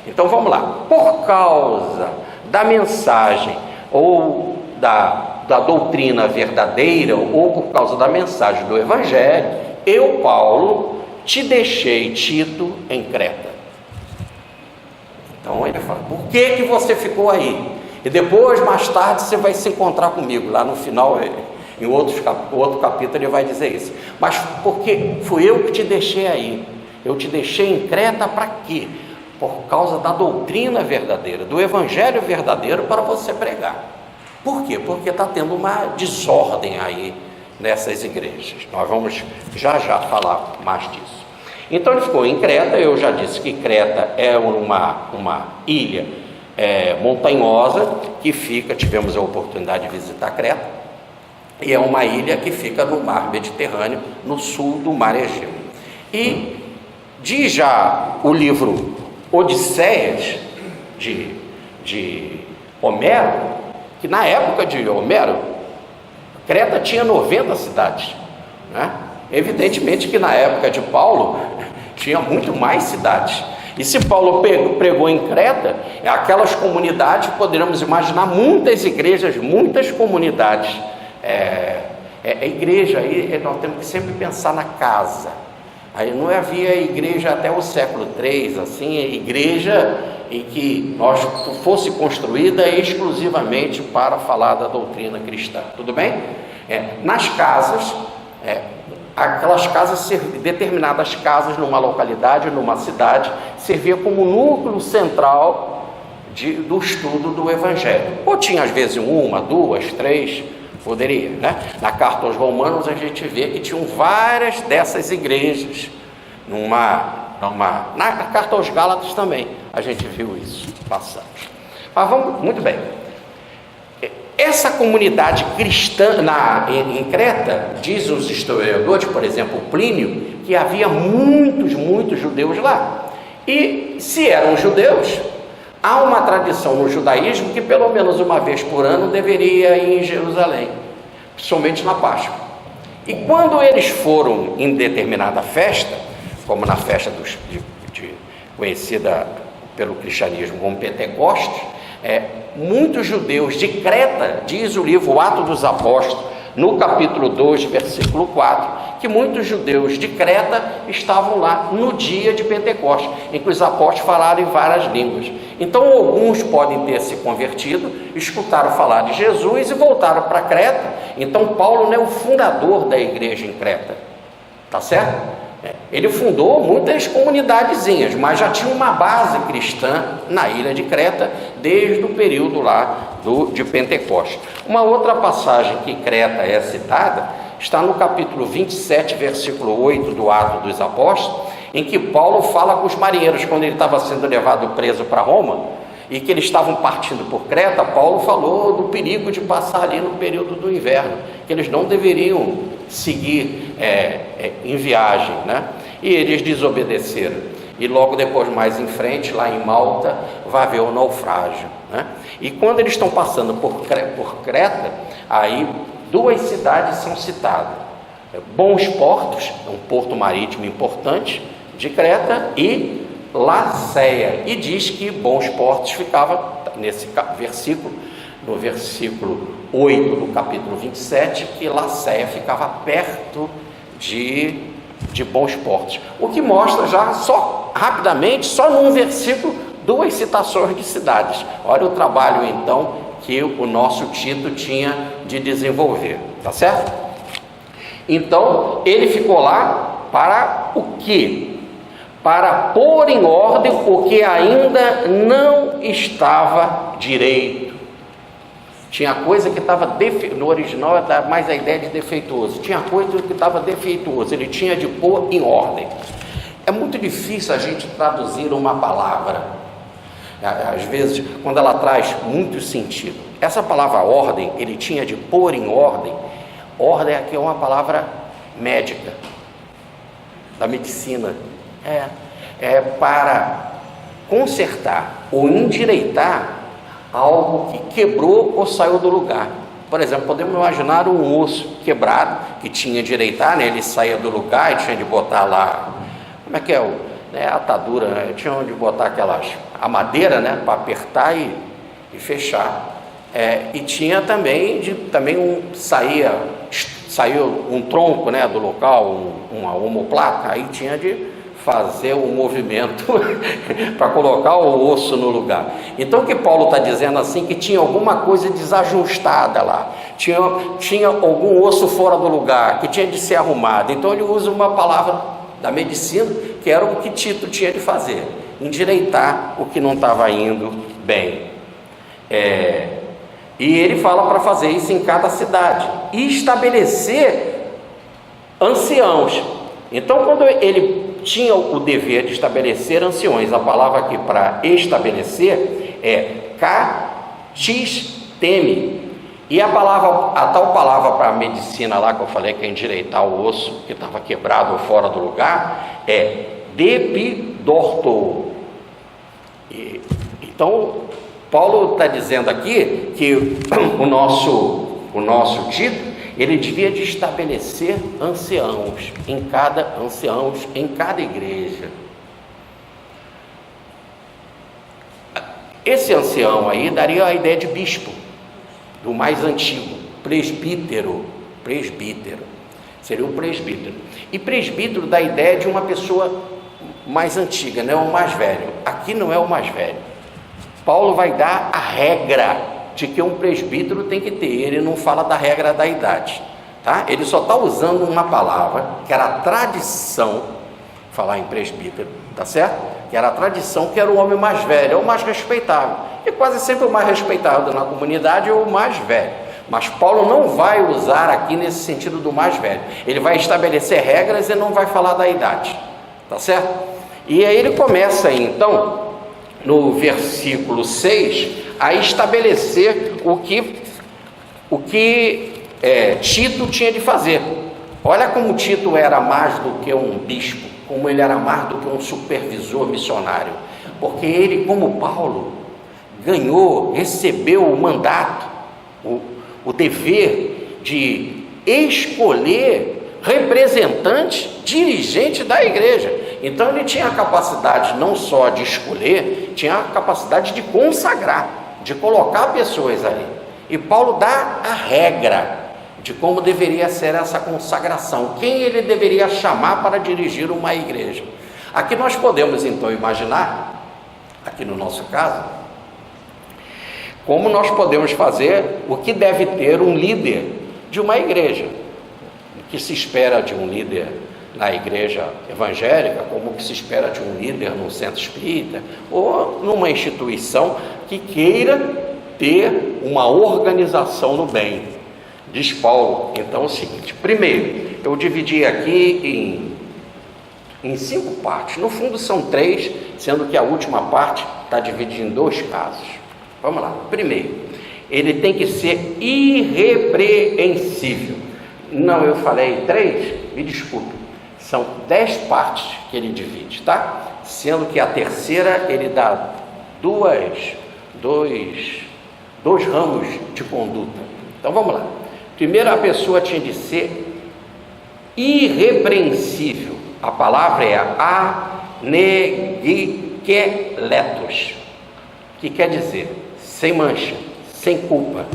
então vamos lá. Por causa da mensagem ou da doutrina verdadeira, ou por causa da mensagem do Evangelho, eu, Paulo, te deixei, Tito, em Creta. Então ele fala, por que você ficou aí? E depois, mais tarde, você vai se encontrar comigo. Lá no final, em outro capítulo, ele vai dizer isso. Mas porque fui eu que te deixei aí. Eu te deixei em Creta para quê? Por causa da doutrina verdadeira, do Evangelho verdadeiro para você pregar. Por quê? Porque está tendo uma desordem aí nessas igrejas. Nós vamos já falar mais disso. Então ele ficou em Creta. Eu já disse que Creta é uma ilha montanhosa que fica, tivemos a oportunidade de visitar Creta, e é uma ilha que fica no mar Mediterrâneo, no sul do mar Egeu. E diz já o livro Odisseias de Homero, que na época de Homero, Creta tinha 90 cidades, né? Evidentemente que na época de Paulo tinha muito mais cidades. E se Paulo pregou em Creta, aquelas comunidades, poderíamos imaginar muitas igrejas, muitas comunidades. Igreja, aí nós temos que sempre pensar na casa. Aí não havia igreja até o século III, assim, igreja em que nós fosse construída exclusivamente para falar da doutrina cristã. Tudo bem? Nas casas, aquelas casas, determinadas casas numa localidade, numa cidade, servia como núcleo central do estudo do Evangelho. Ou tinha às vezes uma, duas, três, poderia, né? Na carta aos Romanos a gente vê que tinham várias dessas igrejas. Na carta aos Gálatas também a gente viu isso passando. Mas vamos, muito bem. Essa comunidade cristã em Creta, diz os historiadores, por exemplo, Plínio, que havia muitos judeus lá. E se eram judeus, há uma tradição no judaísmo que pelo menos uma vez por ano deveria ir em Jerusalém, principalmente na Páscoa. E quando eles foram em determinada festa, como na festa conhecida pelo cristianismo como Pentecostes, muitos judeus de Creta, diz o livro Atos dos Apóstolos, no capítulo 2, versículo 4, que muitos judeus de Creta estavam lá no dia de Pentecostes, em que os apóstolos falaram em várias línguas. Então alguns podem ter se convertido, escutaram falar de Jesus e voltaram para Creta. Então Paulo não é o fundador da igreja em Creta, tá certo? Ele fundou muitas comunidadezinhas, mas já tinha uma base cristã na ilha de Creta desde o período lá de Pentecostes. Uma outra passagem que Creta é citada está no capítulo 27, versículo 8 do Atos dos Apóstolos, em que Paulo fala com os marinheiros quando ele estava sendo levado preso para Roma e que eles estavam partindo por Creta. Paulo falou do perigo de passar ali no período do inverno, que eles não deveriam seguir em viagem, né? E eles desobedeceram. E logo depois, mais em frente, lá em Malta, vai haver o naufrágio, né? E quando eles estão passando por Creta, aí duas cidades são citadas: Bons Portos, um porto marítimo importante de Creta, e Laceia. E diz que Bons Portos ficava, nesse versículo, no versículo 8 do capítulo 27, que Laceia ficava perto de Bons Portos. O que mostra já, só rapidamente, só num versículo, duas citações de cidades. Olha o trabalho então que o nosso Tito tinha de desenvolver, tá certo? Então ele ficou lá para o quê? para pôr em ordem o que ainda não estava direito. Tinha coisa que estava no original dá mais a ideia de defeituoso. Tinha coisa que estava defeituoso, ele tinha de pôr em ordem. É muito difícil a gente traduzir uma palavra, às vezes, quando ela traz muito sentido. Essa palavra ordem, ele tinha de pôr em ordem. Ordem aqui é uma palavra médica, da medicina. É para consertar ou endireitar algo que quebrou ou saiu do lugar. Por exemplo, podemos imaginar um osso quebrado que tinha de endireitar, né? Ele saía do lugar e tinha de botar lá, como é que é a atadura, né? Tinha de botar a madeira, né? Para apertar e fechar. E tinha também saía um tronco, né, do local, uma omoplata, aí tinha de fazer um movimento para colocar o osso no lugar. Então o que Paulo está dizendo assim, que tinha alguma coisa desajustada lá, tinha algum osso fora do lugar, que tinha de ser arrumado. Então ele usa uma palavra da medicina, que era o que Tito tinha de fazer, endireitar o que não estava indo bem. E ele fala para fazer isso em cada cidade e estabelecer anciãos. Então, quando ele tinha o dever de estabelecer anciões, a palavra aqui para estabelecer é katisteme. E a tal palavra para a medicina lá, que eu falei que é endireitar o osso que estava quebrado ou fora do lugar, é depidorto. Então, Paulo está dizendo aqui que o nosso Tito, ele devia de estabelecer anciãos em cada igreja. Esse ancião aí daria a ideia de bispo, do mais antigo, presbítero, seria o presbítero. E presbítero dá a ideia de uma pessoa mais antiga, não é o mais velho. Aqui não é o mais velho. Paulo vai dar a regra de que um presbítero tem que ter. Ele não fala da regra da idade, tá? Ele só está usando uma palavra que era a tradição, falar em presbítero, tá certo? Que era a tradição, que era o homem mais velho, é o mais respeitável. E quase sempre o mais respeitado na comunidade é o mais velho. Mas Paulo não vai usar aqui nesse sentido do mais velho. Ele vai estabelecer regras e não vai falar da idade, tá certo? E aí ele começa aí, então, no versículo 6, a estabelecer o que Tito tinha de fazer. Olha como Tito era mais do que um bispo, como ele era mais do que um supervisor missionário, porque ele, como Paulo, recebeu o mandato, o dever de escolher representante, dirigente da igreja. Então ele tinha a capacidade não só de escolher, tinha a capacidade de consagrar, de colocar pessoas ali. E Paulo dá a regra de como deveria ser essa consagração, quem ele deveria chamar para dirigir uma igreja. Aqui nós podemos então imaginar, aqui no nosso caso, como nós podemos fazer, o que deve ter um líder de uma igreja, o que se espera de um líder na igreja evangélica, como que se espera de um líder num centro espírita ou numa instituição que queira ter uma organização no bem. Diz Paulo, então, o seguinte: primeiro, eu dividi aqui em 5 partes, no fundo são 3, sendo que a última parte está dividida em 2 casos. Vamos lá. Primeiro, ele tem que ser irrepreensível. Não, eu falei 3, me desculpe. São 10 partes que ele divide, tá? Sendo que a terceira ele dá dois ramos de conduta. Então vamos lá. Primeiro, a pessoa tinha de ser irrepreensível. A palavra é anegikeletos, que quer dizer sem mancha, sem culpa.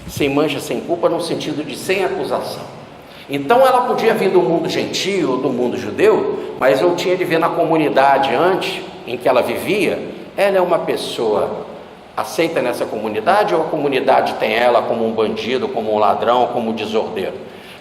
Sem mancha, sem culpa no sentido de sem acusação. Então ela podia vir do mundo gentio, do mundo judeu, mas eu tinha de ver na comunidade antes em que ela vivia, ela é uma pessoa aceita nessa comunidade, ou a comunidade tem ela como um bandido, como um ladrão, como um desordeiro?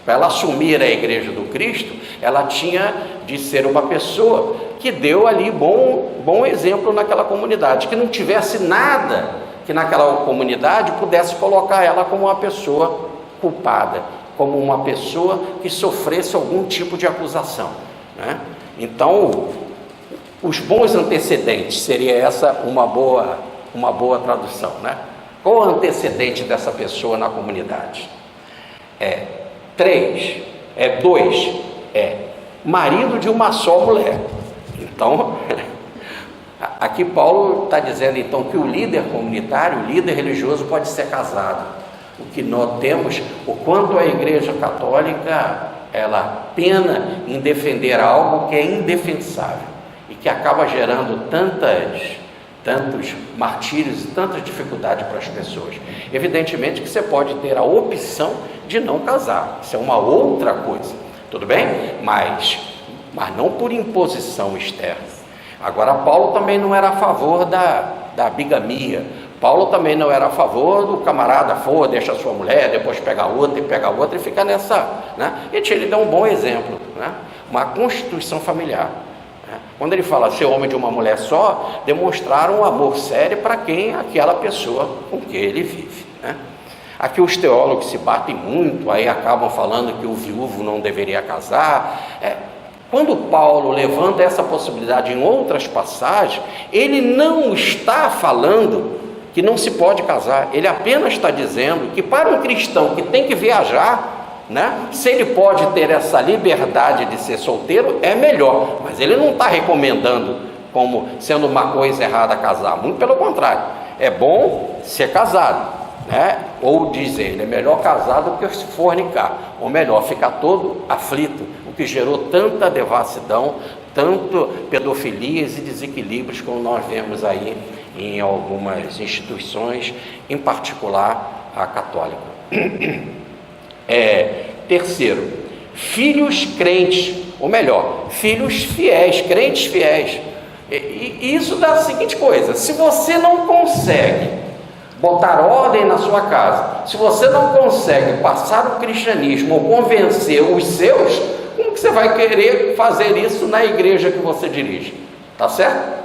Para ela assumir a igreja do Cristo, ela tinha de ser uma pessoa que deu ali bom exemplo naquela comunidade, que não tivesse nada que naquela comunidade pudesse colocar ela como uma pessoa culpada, como uma pessoa que sofresse algum tipo de acusação, né? Então, os bons antecedentes, seria essa uma boa tradução, né? Qual o antecedente dessa pessoa na comunidade? 2, marido de uma só mulher. Então, aqui Paulo está dizendo então que o líder comunitário, o líder religioso pode ser casado. O que nós temos, o quanto a Igreja Católica, ela pena em defender algo que é indefensável e que acaba gerando tantos martírios e tantas dificuldades para as pessoas. Evidentemente que você pode ter a opção de não casar, isso é uma outra coisa, tudo bem? Mas não por imposição externa. Agora, Paulo também não era a favor da bigamia. Paulo também não era a favor do camarada, deixa a sua mulher, depois pega outra e fica nessa, né? Ele deu um bom exemplo, né? Uma constituição familiar, né? Quando ele fala ser homem de uma mulher só, demonstrar um amor sério para aquela pessoa com quem ele vive, né? Aqui os teólogos se batem muito, aí acabam falando que o viúvo não deveria casar. Quando Paulo levanta essa possibilidade em outras passagens, ele não está falando que não se pode casar, ele apenas está dizendo que para um cristão que tem que viajar, né, se ele pode ter essa liberdade de ser solteiro, é melhor, mas ele não está recomendando como sendo uma coisa errada casar, muito pelo contrário, é bom ser casado, né? Ou dizer, ele é melhor casado do que se fornicar, ou melhor, ficar todo aflito, o que gerou tanta devassidão, tanto pedofilias e desequilíbrios como nós vemos aí em algumas instituições, em particular a católica. Terceiro, filhos crentes, ou melhor, filhos fiéis, crentes fiéis. E isso dá a seguinte coisa: se você não consegue botar ordem na sua casa, se você não consegue passar o cristianismo ou convencer os seus, como que você vai querer fazer isso na igreja que você dirige? Tá certo?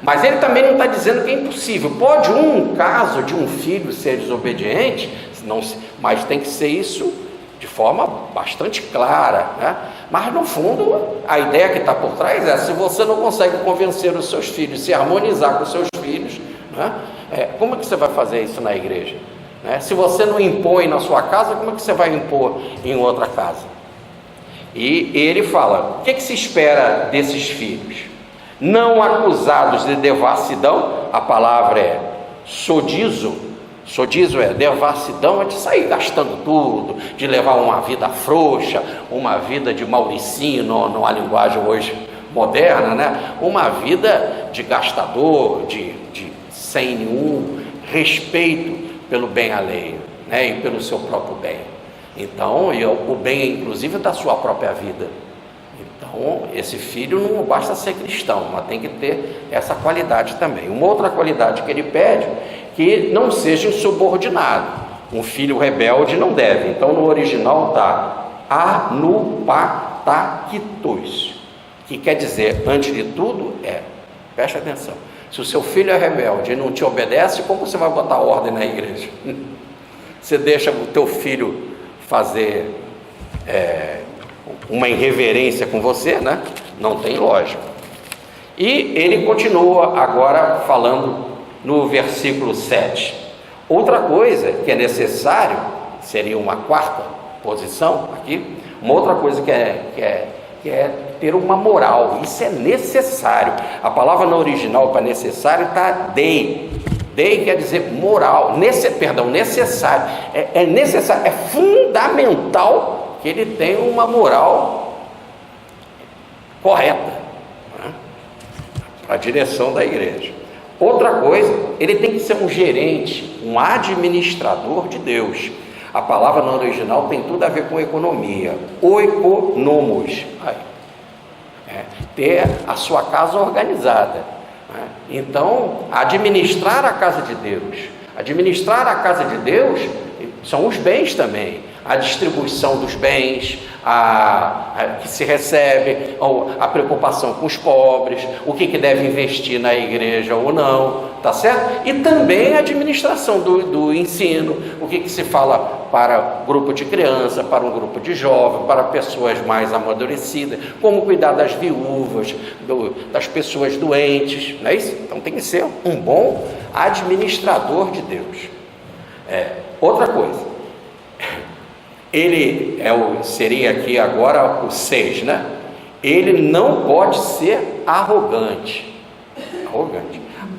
Mas ele também não está dizendo que é impossível. Pode um caso de um filho ser desobediente, mas tem que ser isso de forma bastante clara, né? Mas no fundo, a ideia que está por trás é: se você não consegue convencer os seus filhos, se harmonizar com os seus filhos, né? Como é que você vai fazer isso na igreja? Né? Se você não impõe na sua casa, como é que você vai impor em outra casa? E ele fala: o que se espera desses filhos? Não acusados de devassidão, a palavra é sodizo. Sodizo é devassidão, é de sair gastando tudo, de levar uma vida frouxa, uma vida de Mauricinho, numa linguagem hoje moderna, né? Uma vida de gastador, de sem nenhum respeito pelo bem alheio, né? E pelo seu próprio bem. Então, o bem, inclusive, da sua própria vida. Então, esse filho não basta ser cristão, mas tem que ter essa qualidade também. Uma outra qualidade que ele pede, que não seja insubordinado. Um filho rebelde não deve. Então, no original está anupataktos, que quer dizer, antes de tudo, preste atenção, se o seu filho é rebelde e não te obedece, como você vai botar ordem na igreja? Você deixa o teu filho fazer uma irreverência com você, né? Não tem lógica. E ele continua agora falando no versículo 7. Outra coisa que é necessário, seria uma quarta posição aqui, uma outra coisa que é ter uma moral. Isso é necessário. A palavra no original para necessário está dei. Dei quer dizer moral, necessário. É necessário, é fundamental que ele tenha uma moral correta, né? Para a direção da igreja. Outra coisa, ele tem que ser um gerente, um administrador de Deus. A palavra no original tem tudo a ver com economia, oikonomos, ter a sua casa organizada, né? Então, administrar a casa de Deus são os bens também. a distribuição dos bens, que se recebe, a preocupação com os pobres, o que deve investir na igreja ou não, tá certo? E também a administração do ensino, o que se fala para grupo de criança, para um grupo de jovens, para pessoas mais amadurecidas, como cuidar das viúvas, das pessoas doentes, não é isso? Então tem que ser um bom administrador de Deus. Outra coisa, ele seria aqui agora o 6, né? Ele não pode ser arrogante,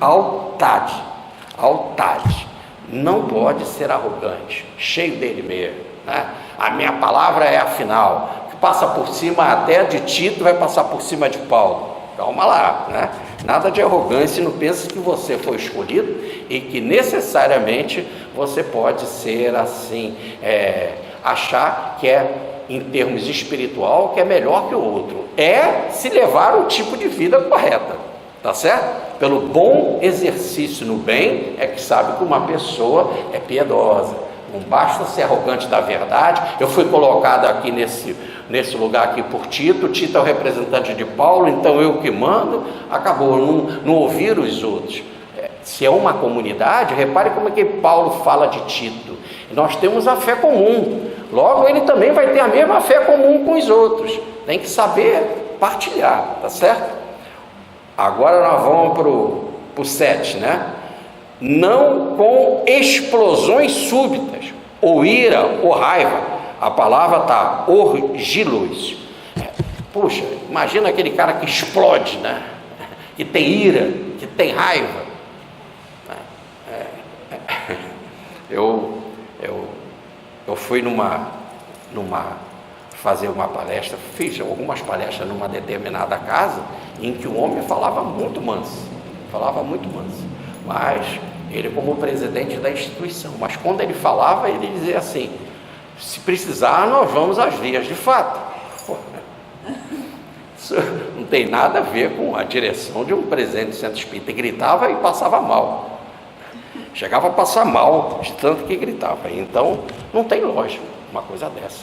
altade, não pode ser arrogante, cheio dele mesmo, né? A minha palavra é a final, que passa por cima até de Tito, vai passar por cima de Paulo. Calma lá, né? Nada de arrogância, não pense que você foi escolhido e que necessariamente você pode ser assim, achar que em termos espiritual, que é melhor que o outro. Se levar o tipo de vida correta, tá certo? Pelo bom exercício no bem, que sabe que uma pessoa é piedosa. Não basta ser arrogante da verdade. Eu fui colocado aqui nesse lugar aqui por Tito. Tito é o representante de Paulo, então eu que mando. Acabou, não ouvir os outros. Se é uma comunidade, repare como é que Paulo fala de Tito. Nós temos a fé comum, logo ele também vai ter a mesma fé comum com os outros. Tem que saber partilhar, tá certo? Agora nós vamos para o 7, né? Não com explosões súbitas, ou ira, ou raiva. A palavra está orgilos. Puxa, imagina aquele cara que explode, né? Que tem ira, que tem raiva. Eu fui fazer uma palestra, fiz algumas palestras numa determinada casa, em que o homem falava muito manso, mas ele como presidente da instituição, mas quando ele falava, ele dizia assim: se precisar, nós vamos às vias de fato. Isso não tem nada a ver com a direção de um presidente do centro espírita. Ele gritava e passava mal. Chegava a passar mal de tanto que gritava. Então, não tem lógica uma coisa dessa.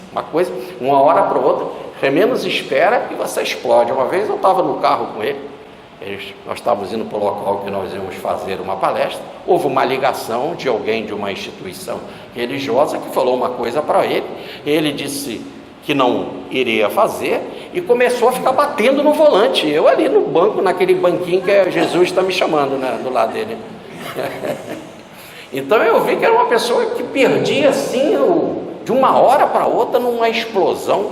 Uma hora para outra, você menos espera e você explode. Uma vez eu estava no carro com ele, nós estávamos indo para o local que nós íamos fazer uma palestra. Houve uma ligação de alguém de uma instituição religiosa que falou uma coisa para ele. Ele disse que não iria fazer e começou a ficar batendo no volante. Eu ali no banco, naquele banquinho que Jesus está me chamando, né, do lado dele. Então eu vi que era uma pessoa que perdia assim, de uma hora para outra, numa explosão.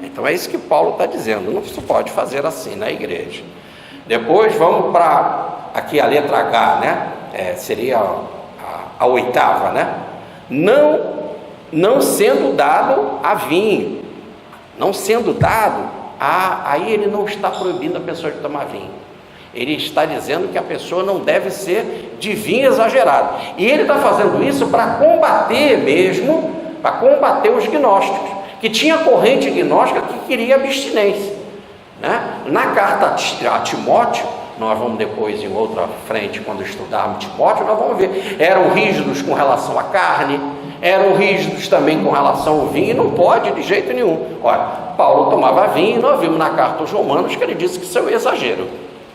Então é isso que Paulo está dizendo, não se pode fazer assim na igreja. Depois vamos para aqui a letra H, né? Seria a oitava, né? Não sendo dado a vinho, aí ele não está proibindo a pessoa de tomar vinho. Ele está dizendo que a pessoa não deve ser de vinho exagerado. E ele está fazendo isso para combater os gnósticos, que tinha corrente gnóstica que queria abstinência, né? Na carta a Timóteo, nós vamos depois em outra frente, quando estudarmos Timóteo, nós vamos ver, eram rígidos com relação à carne, eram rígidos também com relação ao vinho, e não pode de jeito nenhum. Olha, Paulo tomava vinho, e nós vimos na carta aos Romanos que ele disse que isso é um exagero.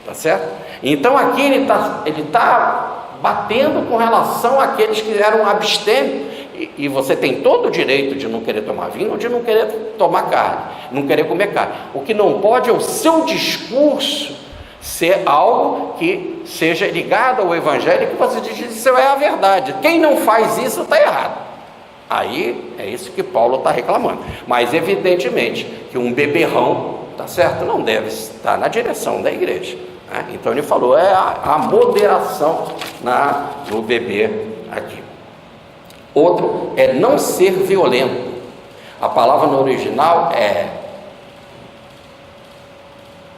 Tá certo? Então aqui ele está batendo com relação àqueles que eram abstêmios, e você tem todo o direito de não querer tomar vinho ou de não querer tomar carne, não querer comer carne. O que não pode é o seu discurso ser algo que seja ligado ao evangelho, que você diz que isso é a verdade. Quem não faz isso está errado. Aí é isso que Paulo está reclamando. Mas evidentemente que um beberrão, tá certo, não deve estar na direção da igreja. Então ele falou, a moderação no beber aqui. Outro é não ser violento. A palavra no original é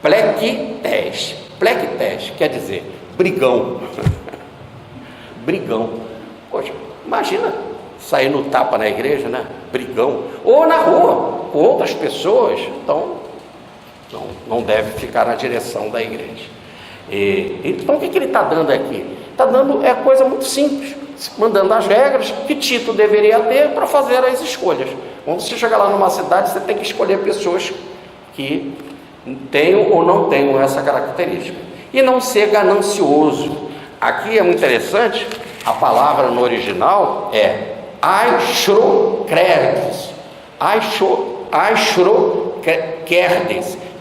plequites. Plequites quer dizer brigão. Brigão. Poxa, imagina sair no tapa na igreja, né? Brigão. Ou na rua, com outras pessoas. Então, não deve ficar na direção da igreja. Então o que ele está dando aqui? Está dando coisa muito simples, mandando as regras que Tito deveria ter para fazer as escolhas. Quando você chegar lá numa cidade, você tem que escolher pessoas que tenham ou não tenham essa característica. E não ser ganancioso. Aqui é muito interessante, a palavra no original é aishrokredes,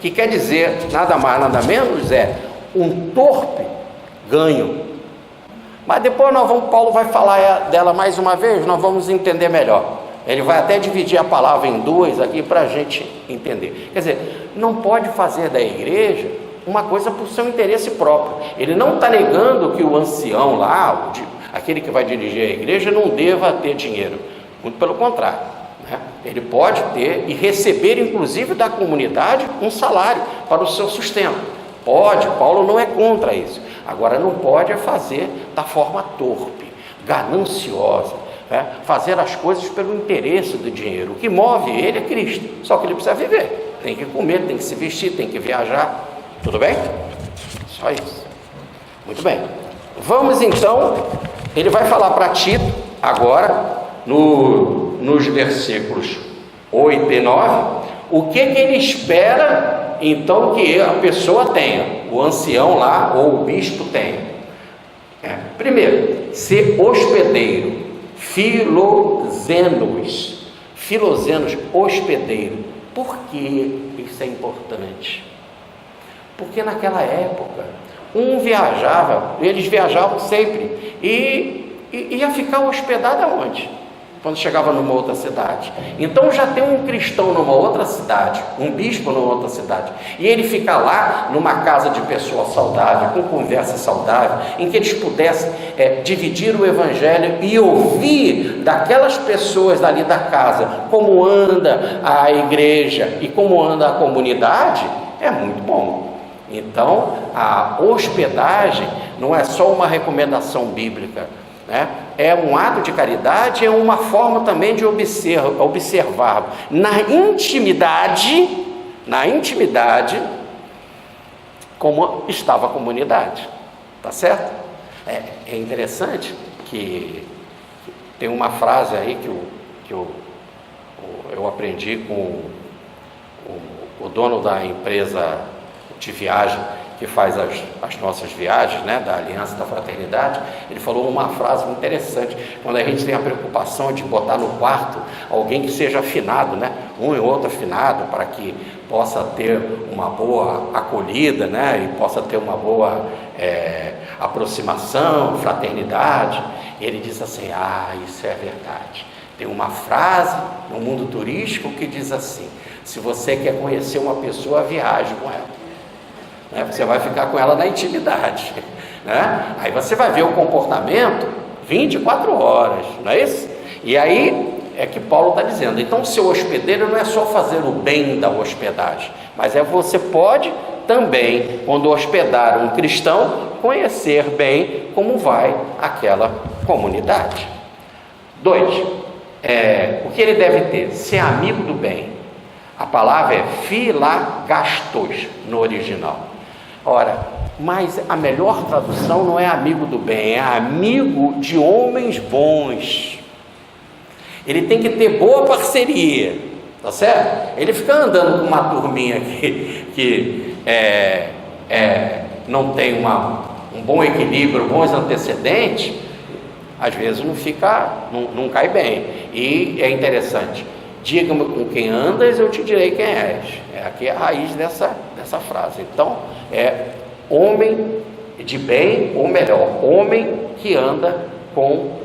que quer dizer nada mais, nada menos, é um torpe ganho. Mas depois Paulo vai falar dela mais uma vez, nós vamos entender melhor. Ele vai até dividir a palavra em duas aqui para a gente entender. Quer dizer, não pode fazer da igreja uma coisa por seu interesse próprio. Ele não está negando que o ancião lá, aquele que vai dirigir a igreja, não deva ter dinheiro. Muito pelo contrário, né? Ele pode ter e receber, inclusive, da comunidade um salário para o seu sustento. Pode, Paulo não é contra isso. Agora, não pode fazer da forma torpe, gananciosa, né? Fazer as coisas pelo interesse do dinheiro. O que move ele é Cristo, só que ele precisa viver. Tem que comer, tem que se vestir, tem que viajar. Tudo bem? Só isso. Muito bem. Vamos então, ele vai falar para Tito agora, nos versículos 8 e 9, o que ele espera então que a pessoa tenha, o ancião lá ou o bispo tenha. Primeiro, ser hospedeiro, filozenos, hospedeiro. Por que isso é importante? Porque naquela época, eles viajavam sempre, e ia ficar hospedado aonde? Quando chegava numa outra cidade. Então já tem um cristão numa outra cidade, um bispo numa outra cidade, e ele fica lá numa casa de pessoa saudável, com conversa saudável, em que eles pudessem dividir o evangelho e ouvir daquelas pessoas ali da casa como anda a igreja e como anda a comunidade, é muito bom. Então a hospedagem não é só uma recomendação bíblica, né? É um ato de caridade, é uma forma também de observar na intimidade como estava a comunidade, tá certo? É interessante que tem uma frase aí que eu aprendi com o dono da empresa de viagem que faz as nossas viagens, né, da Aliança da Fraternidade. Ele falou uma frase interessante: quando a gente tem a preocupação de botar no quarto alguém que seja afinado, né, um e outro afinado, para que possa ter uma boa acolhida, né, e possa ter uma boa aproximação, fraternidade. Ele diz assim: isso é verdade. Tem uma frase no mundo turístico que diz assim: se você quer conhecer uma pessoa, viaje com ela. Você vai ficar com ela na intimidade, né? Aí você vai ver o comportamento 24 horas, não é isso? E aí é que Paulo está dizendo: então o seu hospedeiro não é só fazer o bem da hospedagem, mas você pode também, quando hospedar um cristão, conhecer bem como vai aquela comunidade. 2, o que ele deve ter? Ser amigo do bem. A palavra é filagastos no original. Ora, mas a melhor tradução não é amigo do bem, é amigo de homens bons. Ele tem que ter boa parceria, tá certo? Ele fica andando com uma turminha que não tem um bom equilíbrio, bons antecedentes, às vezes não cai bem. E é interessante: diga-me com quem andas, eu te direi quem és. Aqui é a raiz dessa frase. Então, homem de bem, ou melhor, homem que anda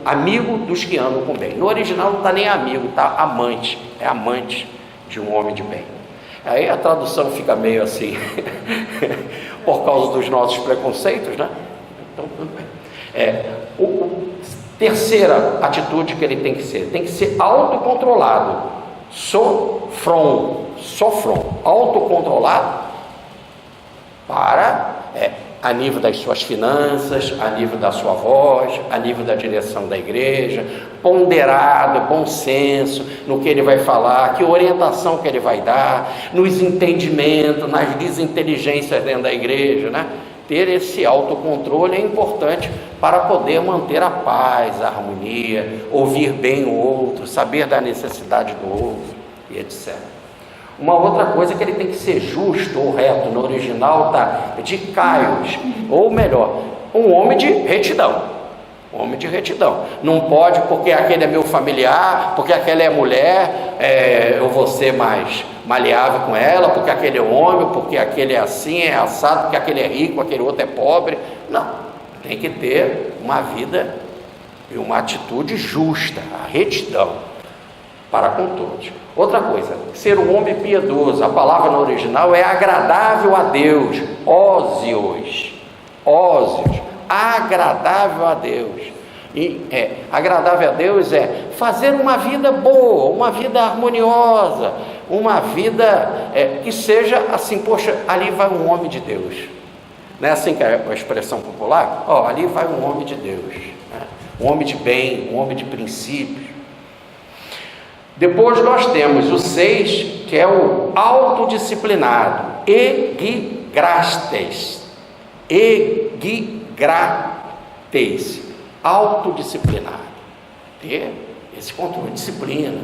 amigo dos que andam com bem. No original não está nem amigo, está amante. É amante de um homem de bem. Aí a tradução fica meio assim, por causa dos nossos preconceitos, né? Então, tudo bem. Terceira atitude que ele tem que ser autocontrolado. Sofron, autocontrolado para a nível das suas finanças, a nível da sua voz, a nível da direção da igreja, ponderado, bom senso no que ele vai falar, que orientação que ele vai dar, nos entendimentos, nas desinteligências dentro da igreja, né? ter esse autocontrole é importante para poder manter a paz, a harmonia, ouvir bem o outro, saber da necessidade do outro e etc. Uma outra coisa é que ele tem que ser justo ou reto. No original está dikaios, ou melhor, um homem de retidão. Um homem de retidão. Não pode, porque aquele é meu familiar, porque aquela é mulher, eu vou ser mais maleável com ela, porque aquele é homem, porque aquele é assim, é assado, porque aquele é rico, aquele outro é pobre. Não, tem que ter uma vida e uma atitude justa, a retidão para com todos. Outra coisa, ser um homem piedoso, a palavra no original é agradável a Deus, ósios, agradável a Deus. E agradável a Deus é fazer uma vida boa, uma vida harmoniosa, uma vida que seja assim, poxa, ali vai um homem de Deus. Não é assim que é a expressão popular? Ali vai um homem de Deus, né? Um homem de bem, um homem de princípios. Depois nós temos o 6, que é o autodisciplinado, egigrastes, autodisciplinado, ter esse controle, disciplina,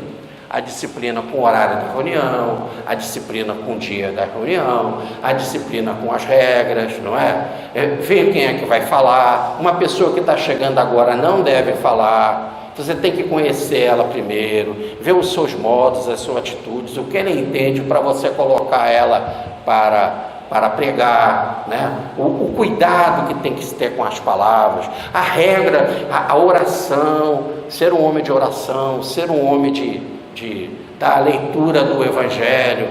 a disciplina com o horário da reunião, a disciplina com o dia da reunião, a disciplina com as regras, não é? Ver quem é que vai falar. Uma pessoa que está chegando agora não deve falar. Você tem que conhecer ela primeiro, ver os seus modos, as suas atitudes, o que ela entende para você colocar ela para pregar, né? O cuidado que tem que se ter com as palavras, a regra, a oração, ser um homem de oração, ser um homem da leitura do Evangelho,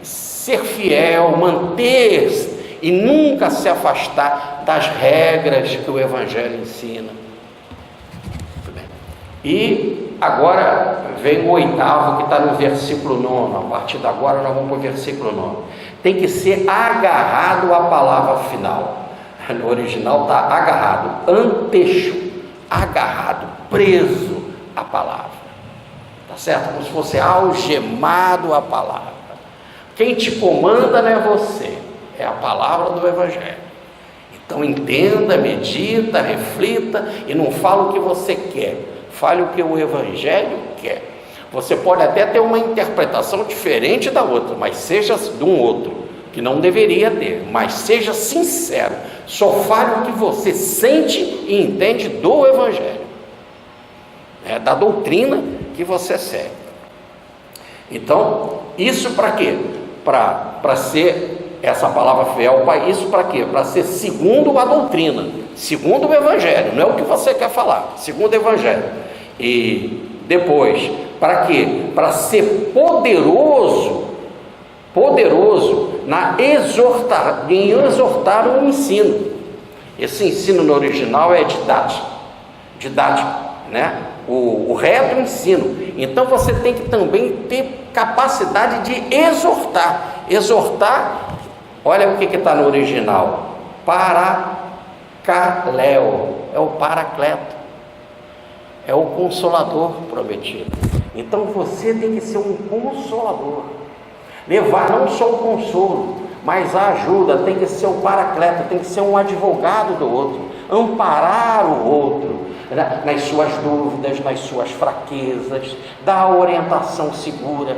ser fiel, manter-se e nunca se afastar das regras que o Evangelho ensina. E agora vem o 8º, que está no versículo 9. A partir de agora nós vamos para o versículo 9. Tem que ser agarrado à palavra final. No original está agarrado, antexo, agarrado, preso à palavra. Tá certo? Como se fosse algemado à palavra. Quem te comanda não é você, é a palavra do Evangelho. Então entenda, medita, reflita e não fala o que você quer. Fale o que o Evangelho quer. Você pode até ter uma interpretação diferente da outra, mas seja de um outro, que não deveria ter, mas seja sincero. Só fale o que você sente e entende do Evangelho, da doutrina que você segue. Então, isso para quê? Para ser essa palavra fiel, isso para quê? Para ser segundo a doutrina, segundo o Evangelho, não é o que você quer falar, segundo o Evangelho. E depois, para quê? Para ser poderoso em exortar o ensino. Esse ensino no original é didático, né? O reto ensino. Então você tem que também ter capacidade de exortar. Olha o que está no original: parakaleo, é o paracleto, é o consolador prometido. Então você tem que ser um consolador, levar não só o consolo, mas a ajuda. Tem que ser o paracleto, tem que ser um advogado do outro, amparar o outro nas suas dúvidas, nas suas fraquezas, dar a orientação segura,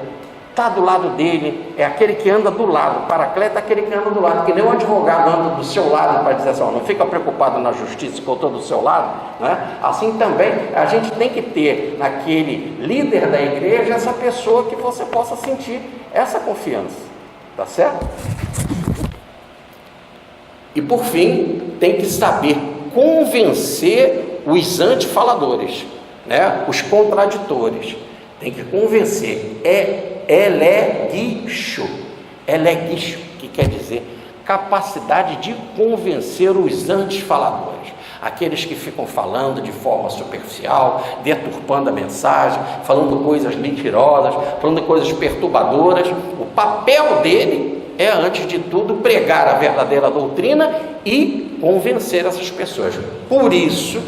está do lado dele. É aquele que anda do lado, o paracleto é aquele que anda do lado, que nem um advogado anda do seu lado para dizer assim, não fica preocupado na justiça que eu estou do seu lado, né? Assim também a gente tem que ter naquele líder da igreja essa pessoa que você possa sentir essa confiança, tá certo? E por fim, tem que saber convencer os antifaladores, né? Os contraditores. Tem que convencer. Eleguisho, que quer dizer capacidade de convencer os antifaladores, aqueles que ficam falando de forma superficial, deturpando a mensagem, falando coisas mentirosas, falando coisas perturbadoras. O papel dele é, antes de tudo, pregar a verdadeira doutrina e convencer essas pessoas. Por isso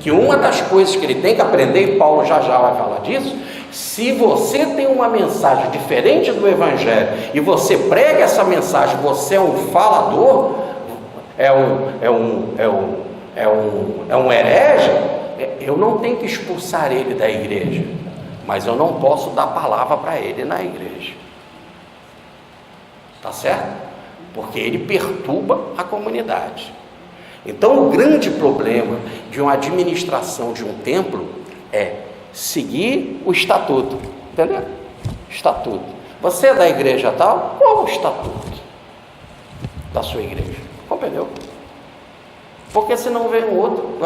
que uma das coisas que ele tem que aprender, e Paulo já vai falar disso, se você tem uma mensagem diferente do Evangelho e você prega essa mensagem, você é um falador, é um herege, eu não tenho que expulsar ele da igreja, mas eu não posso dar palavra para ele na igreja. Tá certo? Porque ele perturba a comunidade. Então, o grande problema de uma administração de um templo é seguir o estatuto. Entendeu? Estatuto. Você é da igreja tal? Qual o estatuto da sua igreja? Compreendeu? Porque senão vem um outro.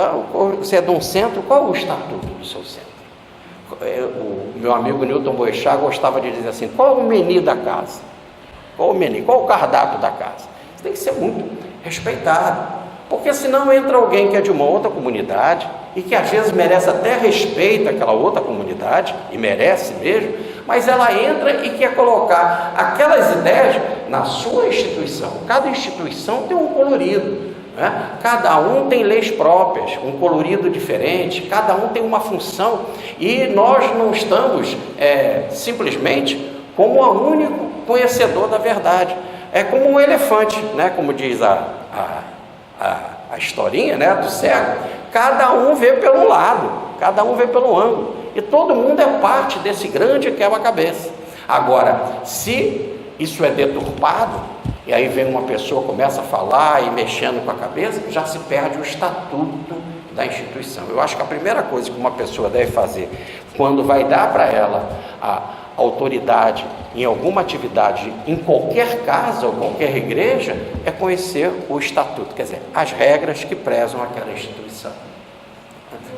Você é de um centro, qual o estatuto do seu centro? O meu amigo Newton Boechat gostava de dizer assim: qual o menu da casa? Qual o menu? Qual o cardápio da casa? Isso tem que ser muito respeitado. Porque senão entra alguém que é de uma outra comunidade e que às vezes merece até respeito àquela outra comunidade, e merece mesmo, mas ela entra e quer colocar aquelas ideias na sua instituição. Cada instituição tem um colorido, né? Cada um tem leis próprias, um colorido diferente, cada um tem uma função, e nós não estamos simplesmente como o único conhecedor da verdade. É como um elefante, né? Como diz a historinha, né, do cego. Cada um vê pelo lado, cada um vê pelo ângulo, e todo mundo é parte desse grande quebra-cabeça. Agora, se isso é deturpado, e aí vem uma pessoa, começa a falar e mexendo com a cabeça, já se perde o estatuto da instituição. Eu acho que a primeira coisa que uma pessoa deve fazer, quando vai dar para ela a autoridade em alguma atividade, em qualquer casa ou qualquer igreja, é conhecer o estatuto, quer dizer, as regras que prezam aquela instituição.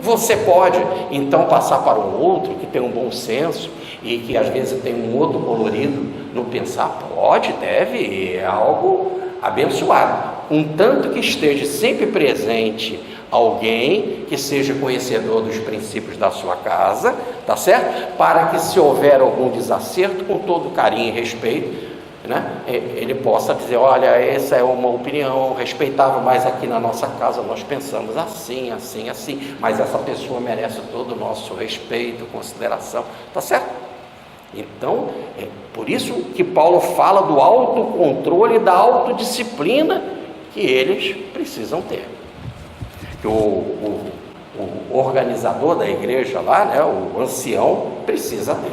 Você pode então passar para um outro que tem um bom senso e que às vezes tem um outro colorido no pensar, pode, deve, é algo abençoado, contanto que esteja sempre presente alguém que seja conhecedor dos princípios da sua casa, tá certo? Para que, se houver algum desacerto, com todo carinho e respeito, né, ele possa dizer: olha, essa é uma opinião respeitável, mas aqui na nossa casa nós pensamos assim, assim, assim, mas essa pessoa merece todo o nosso respeito, consideração, tá certo? Então, é por isso que Paulo fala do autocontrole e da autodisciplina que eles precisam ter. Que o organizador da igreja lá, né, o ancião, precisa ter.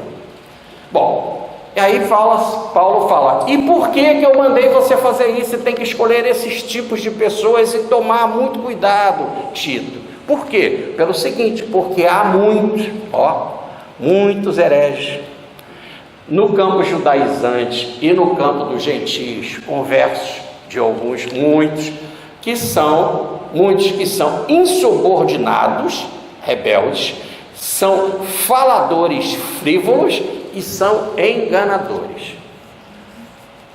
Bom, e aí Paulo fala: e por que eu mandei você fazer isso? Você tem que escolher esses tipos de pessoas e tomar muito cuidado, Tito. Por quê? Pelo seguinte: porque há muitos hereges no campo judaizante e no campo dos gentios, conversos de alguns, muitos que são insubordinados, rebeldes, são faladores frívolos e são enganadores.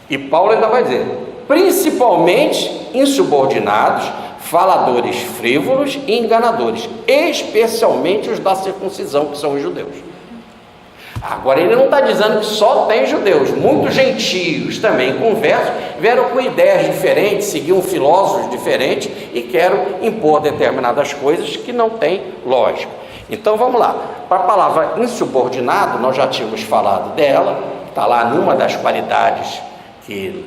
E Paulo ainda vai dizer: principalmente insubordinados, faladores frívolos e enganadores, especialmente os da circuncisão, que são os judeus. Agora, ele não está dizendo que só tem judeus, muitos gentios também conversos, vieram com ideias diferentes, seguiam filósofos diferentes e querem impor determinadas coisas que não tem lógica. Então vamos lá, para a palavra insubordinado, nós já tínhamos falado dela, está lá numa das qualidades que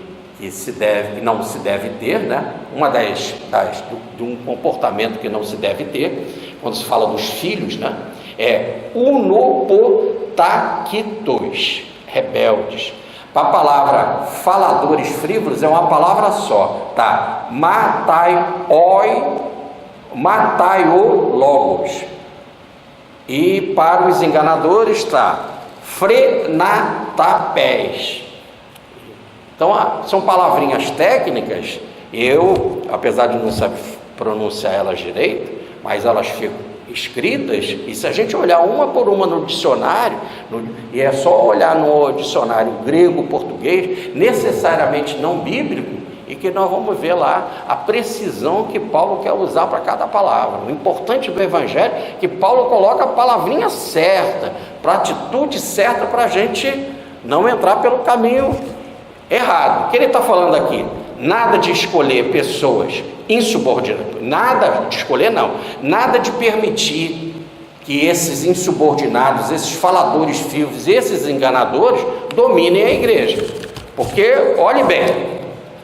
não se deve ter, né? Uma de um comportamento que não se deve ter, quando se fala dos filhos, né? É unopotakitos, rebeldes. Para a palavra faladores frívolos é uma palavra só, tá? Mataiologos. E para os enganadores está frenatapés. Então são palavrinhas técnicas. Eu, apesar de não saber pronunciar elas direito, mas elas ficam escritas, e se a gente olhar uma por uma no dicionário, e é só olhar no dicionário grego, português, necessariamente não bíblico, e que nós vamos ver lá a precisão que Paulo quer usar para cada palavra. O importante do Evangelho é que Paulo coloca a palavrinha certa, para a atitude certa, para a gente não entrar pelo caminho errado. O que ele está falando aqui? Nada de escolher pessoas insubordinadas, nada de escolher não, nada de permitir que esses insubordinados, esses faladores frívolos, esses enganadores dominem a igreja, porque, olhe bem,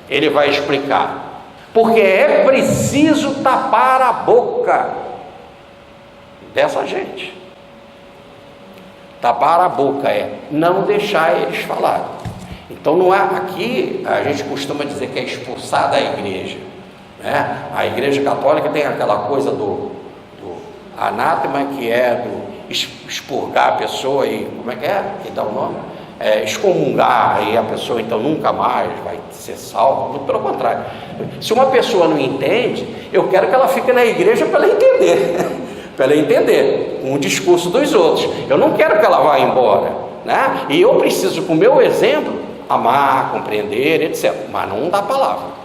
ele vai explicar, porque é preciso tapar a boca dessa gente. Tapar a boca é não deixar eles falarem. Então não é, aqui a gente costuma dizer que é expulsar da igreja, né? A igreja católica tem aquela coisa do anátema, que é do expurgar a pessoa e, como é que dá o nome? Excomungar, e a pessoa então nunca mais vai ser salva. Pelo contrário, se uma pessoa não entende, eu quero que ela fique na igreja para ela entender para ela entender um discurso dos outros. Eu não quero que ela vá embora, né? E eu preciso, com o meu exemplo, amar, compreender, etc. Mas não dá palavra.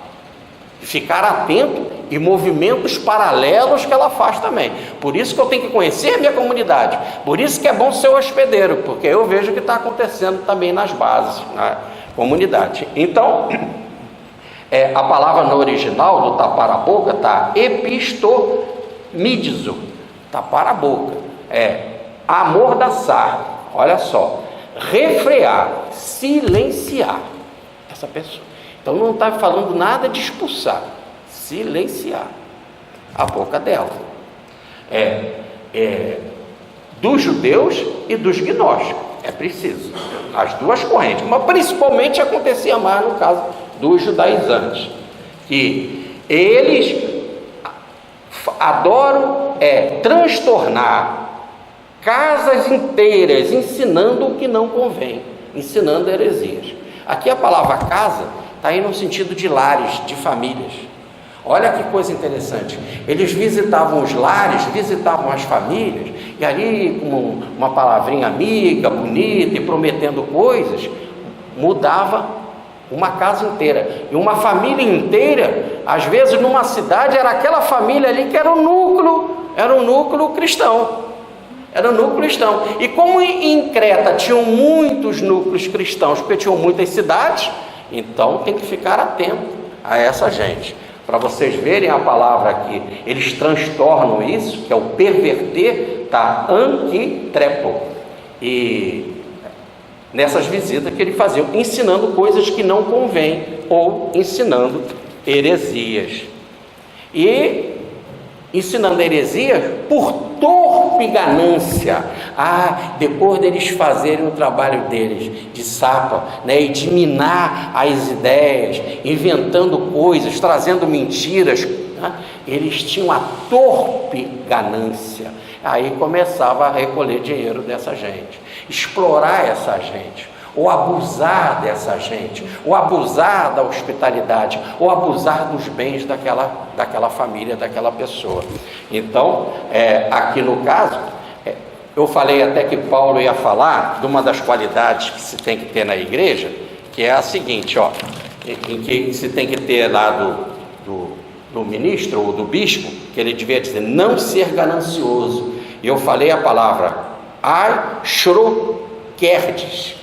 Ficar atento e movimentos paralelos que ela faz também. Por isso que eu tenho que conhecer a minha comunidade. Por isso que é bom ser hospedeiro, porque eu vejo o que está acontecendo também nas bases, na comunidade. Então, a palavra no original do tapar a boca está epistomídizo, tapar a boca, amordaçar, olha só, refrear, silenciar essa pessoa. Então não está falando nada de expulsar, silenciar a boca dela. Dos judeus e dos gnósticos, é preciso, as duas correntes, mas principalmente acontecia mais no caso dos judaizantes, que eles adoram transtornar casas inteiras, ensinando o que não convém, ensinando heresias. Aqui a palavra casa está aí no sentido de lares, de famílias. Olha que coisa interessante, eles visitavam os lares, visitavam as famílias, e ali com uma palavrinha amiga, bonita, e prometendo coisas, mudava uma casa inteira, e uma família inteira, às vezes numa cidade, era aquela família ali que era um núcleo cristão, e como em Creta tinham muitos núcleos cristãos, porque tinham muitas cidades, então tem que ficar atento a essa gente, para vocês verem a palavra aqui, eles transtornam isso, que é o perverter, tá? Antitrepo, e nessas visitas que ele fazia, ensinando coisas que não convém, ou ensinando heresias, e ensinando heresias por torpe ganância. Depois deles fazerem o trabalho deles de sapa, né, e de minar as ideias, inventando coisas, trazendo mentiras, né, eles tinham a torpe ganância. Aí começava a recolher dinheiro dessa gente, explorar essa gente, ou abusar dessa gente, ou abusar da hospitalidade, ou abusar dos bens daquela família, daquela pessoa. Então, aqui no caso, eu falei até que Paulo ia falar de uma das qualidades que se tem que ter na igreja, que é a seguinte, em que se tem que ter lá do ministro ou do bispo, que ele devia dizer, não ser ganancioso. E eu falei a palavra aistrokerdes.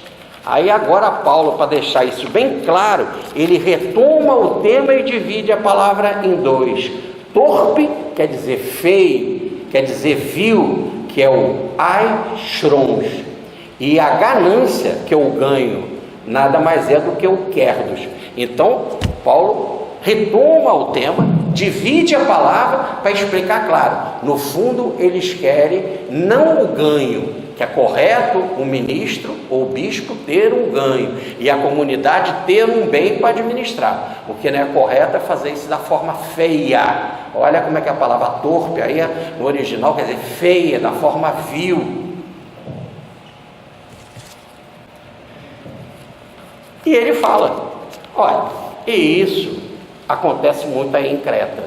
Aí agora Paulo, para deixar isso bem claro, ele retoma o tema e divide a palavra em dois. Torpe quer dizer feio, quer dizer vil, que é o aistrons, e a ganância, que é o ganho, nada mais é do que o kerdos. Então Paulo retoma o tema, divide a palavra para explicar claro. No fundo eles querem não o ganho, que é correto o ministro ou o bispo ter um ganho e a comunidade ter um bem para administrar. O que não é correto é fazer isso da forma feia. Olha como é que a palavra torpe aí no original quer dizer feia, da forma vil. E ele fala, olha, e isso acontece muito aí em Creta,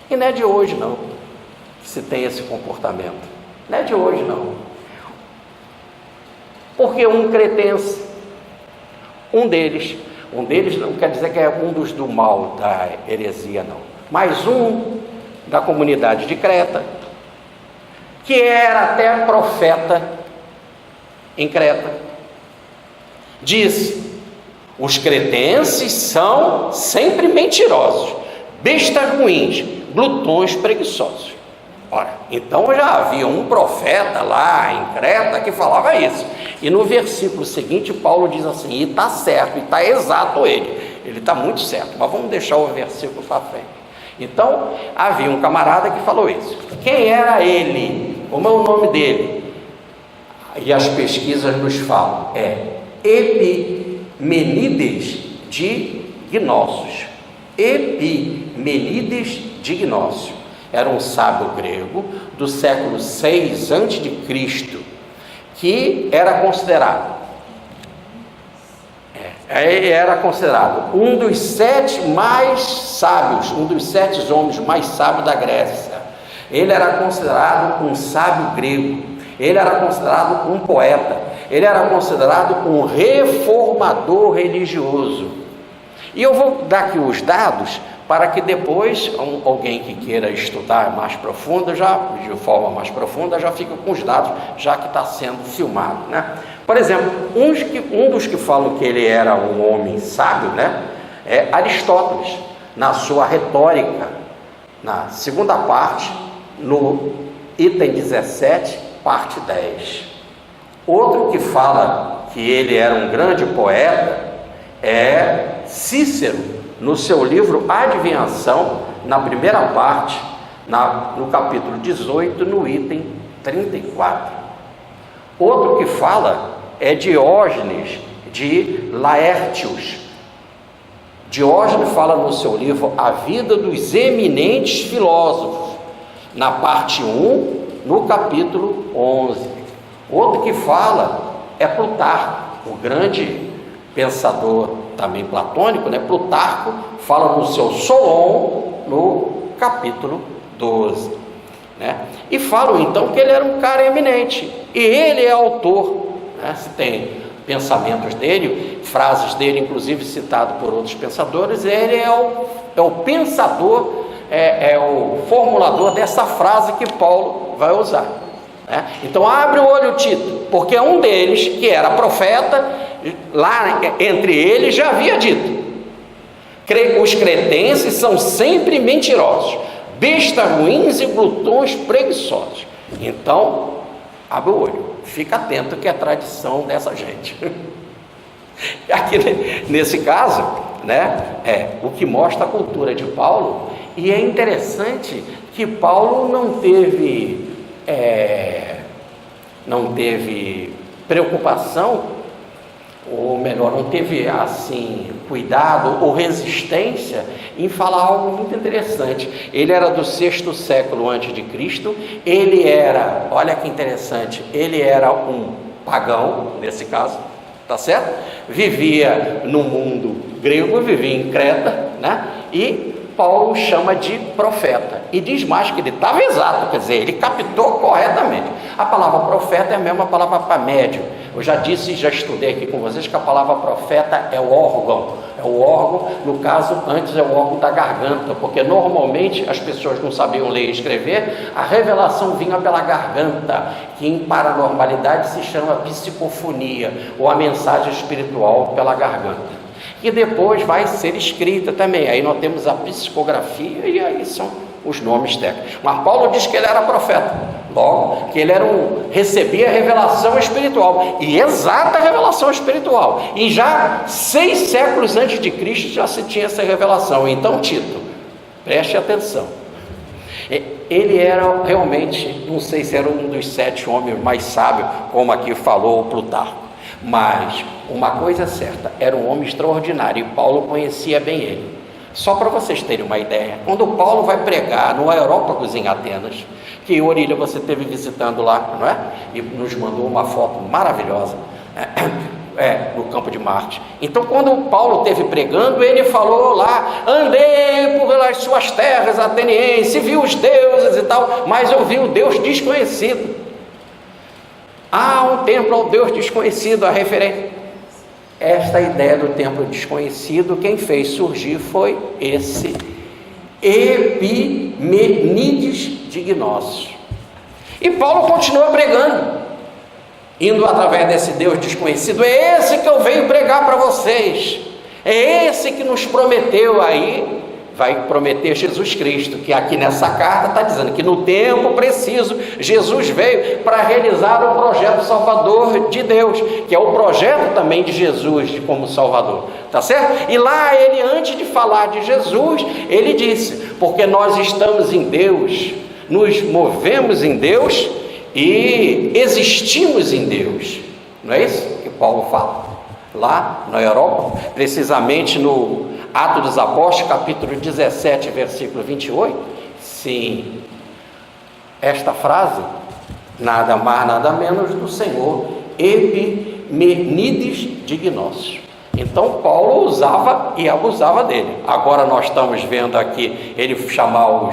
e não é de hoje não que se tem esse comportamento, não é de hoje não. Porque um cretense, um deles não quer dizer que é um dos do mal da heresia não, mas um da comunidade de Creta, que era até profeta em Creta, disse: os cretenses são sempre mentirosos, bestas ruins, glutões preguiçosos. Ora, então já havia um profeta lá em Creta que falava isso. E no versículo seguinte, Paulo diz assim, e está certo, e está exato ele. ele está muito certo, mas vamos deixar o versículo para frente. Então, havia um camarada que falou isso. Quem era ele? Como é o nome dele? E as pesquisas nos falam, Epimenides de Gnóssos. Epimenides de Gnóssos. Era um sábio grego do século 6 a.C., que era considerado um dos 7 mais sábios, um dos 7 homens mais sábios da Grécia. Ele era considerado um sábio grego, ele era considerado um poeta, ele era considerado um reformador religioso. E eu vou dar aqui os dados para que depois alguém que queira estudar mais profundo, de forma mais profunda, já fica com os dados, já que está sendo filmado, né? Por exemplo, um dos que falam que ele era um homem sábio, né, é Aristóteles, na sua retórica, na segunda parte, no item 17, parte 10. Outro que fala que ele era um grande poeta é Cícero, no seu livro Adivinhação, na primeira parte, no capítulo 18, no item 34. Outro que fala é Diógenes de Laertius. Diógenes fala no seu livro A Vida dos Eminentes Filósofos, na parte 1, no capítulo 11. Outro que fala é Plutarco, o grande pensador também platônico, né? Plutarco fala no seu Solon, no capítulo 12, né? E falam então que ele era um cara eminente, e ele é autor, né? Se tem pensamentos dele, frases dele, inclusive citado por outros pensadores, ele é o pensador, é o formulador dessa frase que Paulo vai usar, né? Então abre o olho, Tito, porque um deles, que era profeta, lá entre eles já havia dito: os cretenses são sempre mentirosos, bestas ruins e glutões preguiçosos. Então, abre o olho, fica atento que é tradição dessa gente. Aqui nesse caso, né, o que mostra a cultura de Paulo. E é interessante que Paulo não teve preocupação, ou melhor, não teve assim cuidado ou resistência em falar algo muito interessante. Ele era do 6º século antes de Cristo. Ele era, olha que interessante, ele era um pagão, nesse caso, tá certo? Vivia no mundo grego, vivia em Creta, né? E Paulo chama de profeta, e diz mais que ele estava exato, quer dizer, ele captou corretamente. A palavra profeta é a mesma palavra para médium. Eu já disse, já estudei aqui com vocês que a palavra profeta é o órgão, no caso, antes é o órgão da garganta, porque normalmente as pessoas não sabiam ler e escrever, a revelação vinha pela garganta, que em paranormalidade se chama psicofonia, ou a mensagem espiritual pela garganta, que depois vai ser escrita também. Aí nós temos a psicografia, e aí são os nomes técnicos. Mas Paulo diz que ele era profeta, logo que ele recebia revelação espiritual, e exata revelação espiritual, e já 6 séculos antes de Cristo já se tinha essa revelação. Então, Tito, preste atenção, ele era realmente, não sei se era um dos 7 homens mais sábios, como aqui falou o Plutarco, mas uma coisa é certa, era um homem extraordinário, e Paulo conhecia bem ele. Só para vocês terem uma ideia, quando Paulo vai pregar no Areópagos em Atenas, que Orília você esteve visitando lá, não é? E nos mandou uma foto maravilhosa, no campo de Marte. Então, quando Paulo esteve pregando, ele falou lá: andei pelas suas terras atenienses, vi os deuses e tal, mas eu vi o Deus desconhecido. Há um templo ao Deus desconhecido, a referência. Esta ideia do templo desconhecido, quem fez surgir foi esse Epimenides de Gnóssos. E Paulo continua pregando, indo através desse Deus desconhecido. É esse que eu venho pregar para vocês, é esse que nos prometeu aí vai prometer Jesus Cristo, que aqui nessa carta está dizendo que no tempo preciso, Jesus veio para realizar o projeto salvador de Deus, que é o projeto também de Jesus como Salvador, tá certo? E lá ele, antes de falar de Jesus, ele disse, porque nós estamos em Deus, nos movemos em Deus e existimos em Deus. Não é isso que Paulo fala? Lá na Europa, precisamente no Atos dos Apóstolos, capítulo 17, versículo 28, sim, esta frase, nada mais, nada menos do Senhor Epimenides de Gnósio. Então Paulo usava e abusava dele. Agora nós estamos vendo aqui ele chamar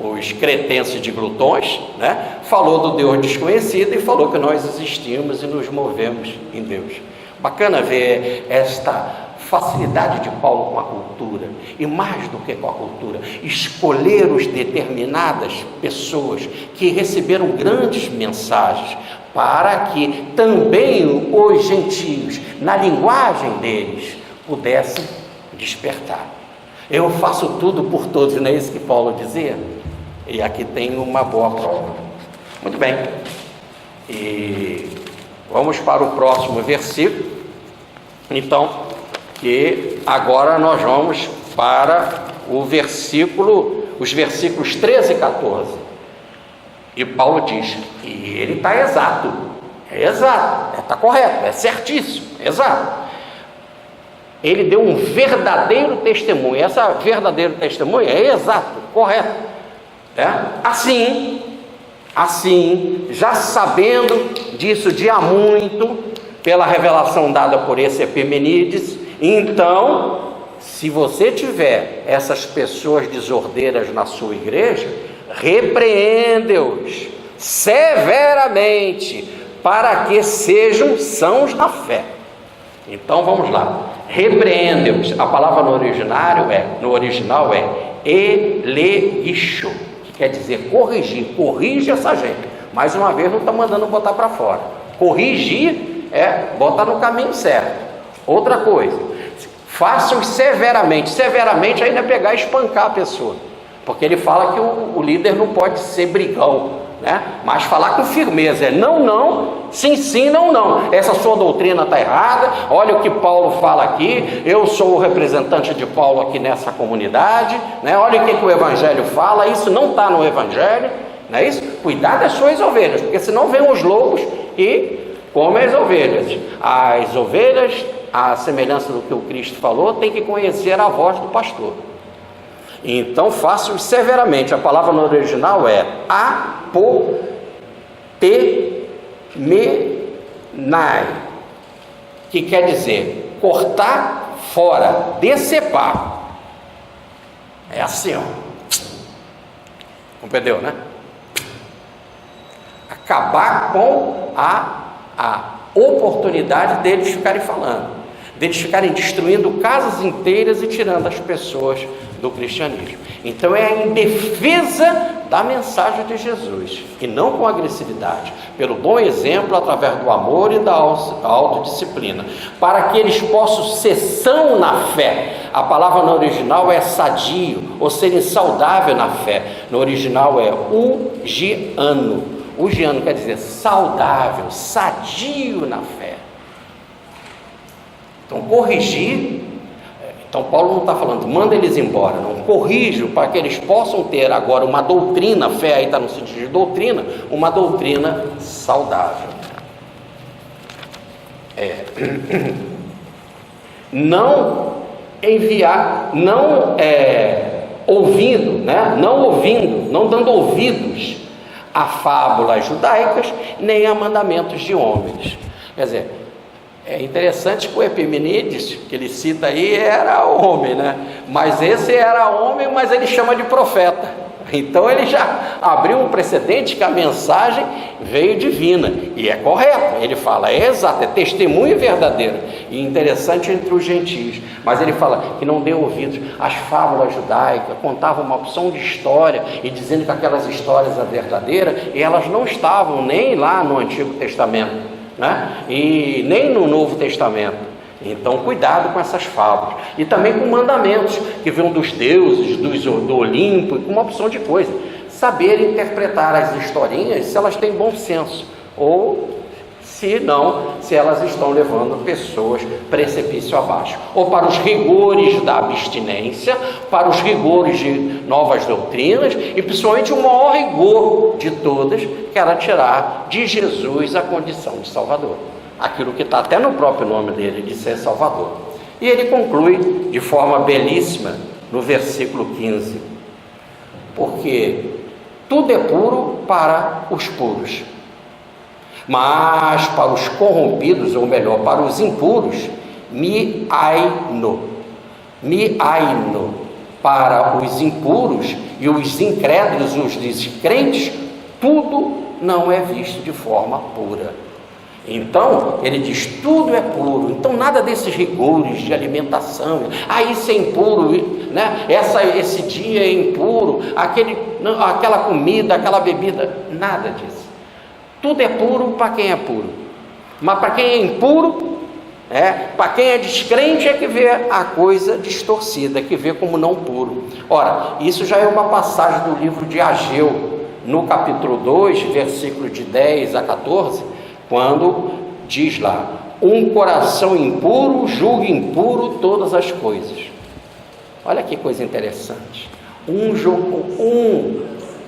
os cretenses de glutões, né? Falou do Deus desconhecido e falou que nós existimos e nos movemos em Deus. Bacana ver esta facilidade de Paulo com a cultura, e mais do que com a cultura, escolher os determinadas pessoas que receberam grandes mensagens, para que também os gentios, na linguagem deles, pudessem despertar. Eu faço tudo por todos, não é isso que Paulo dizia? E aqui tem uma boa prova. Muito bem, e vamos para o próximo versículo. Então, que agora nós vamos para os versículos 13 e 14. E Paulo diz, e ele está exato, está correto, é certíssimo, exato. Ele deu um verdadeiro testemunho, essa verdadeiro testemunho é exato, correto. Assim, já sabendo disso de há muito, pela revelação dada por esse Epimenides, então, se você tiver essas pessoas desordeiras na sua igreja, repreende-os severamente, para que sejam sãos na fé. Então vamos lá, repreende-os. A palavra no original é elegisho, que quer dizer corrigir. Corrige essa gente. Mais uma vez, não está mandando botar para fora. Corrigir é botar no caminho certo. Outra coisa, faça-os severamente. Severamente ainda é pegar e espancar a pessoa, porque ele fala que o líder não pode ser brigão, né? Mas falar com firmeza, é não, sim, não. Essa sua doutrina está errada, olha o que Paulo fala aqui, eu sou o representante de Paulo aqui nessa comunidade, né? Olha o que o Evangelho fala, isso não está no Evangelho, não é isso? Cuidar das suas ovelhas, porque senão vêm os lobos e comem as ovelhas. As ovelhas, à semelhança do que o Cristo falou, tem que conhecer a voz do pastor. Então faça-os severamente. A palavra no original é apotemenai, que quer dizer cortar fora, decepar. É assim, ó. Compreendeu, né? Acabar com a oportunidade deles ficarem falando, deles ficarem destruindo casas inteiras e tirando as pessoas do cristianismo. Então é em defesa da mensagem de Jesus, e não com agressividade, pelo bom exemplo, através do amor e da autodisciplina, para que eles possam ser são na fé. A palavra no original é sadio, ou serem saudável na fé. No original é ugiano. Ugiano quer dizer saudável, sadio na fé. Então corrigir. Então Paulo não está falando, manda eles embora, não, corrijo para que eles possam ter agora uma doutrina, fé aí está no sentido de doutrina, uma doutrina saudável. Não enviar, não ouvindo, né? Não dando ouvidos a fábulas judaicas, nem a mandamentos de homens. Quer dizer, é interessante que o Epimenides, que ele cita aí, era homem, né? Mas esse era homem, mas ele chama de profeta. Então ele já abriu um precedente que a mensagem veio divina, e é correto, ele fala, é exato, é testemunho verdadeiro, e interessante entre os gentios, mas ele fala que não deu ouvidos às fábulas judaicas, contava uma opção de história, e dizendo que aquelas histórias eram verdadeiras, e elas não estavam nem lá no Antigo Testamento, né? E nem no Novo Testamento. Então, cuidado com essas fábulas. E também com mandamentos que vêm dos deuses, do Olimpo, com uma opção de coisa. Saber interpretar as historinhas se elas têm bom senso, ou se não, se elas estão levando pessoas precipício abaixo. Ou para os rigores da abstinência, para os rigores de novas doutrinas, e principalmente o maior rigor de todas, que era tirar de Jesus a condição de Salvador. Aquilo que está até no próprio nome dele, de ser Salvador. E ele conclui de forma belíssima no versículo 15: porque tudo é puro para os puros, mas para os corrompidos, ou melhor, para os impuros, miaino, para os impuros e os incrédulos, os descrentes, tudo não é visto de forma pura. Então, ele diz, tudo é puro. Então, nada desses rigores de alimentação, isso é impuro, né? Esse dia é impuro, aquela comida, aquela bebida, nada disso. Tudo é puro para quem é puro. Mas para quem é impuro, para quem é descrente, é que vê a coisa distorcida, que vê como não puro. Ora, isso já é uma passagem do livro de Ageu, no capítulo 2, versículo de 10 a 14, quando diz lá, um coração impuro julga impuro todas as coisas. Olha que coisa interessante.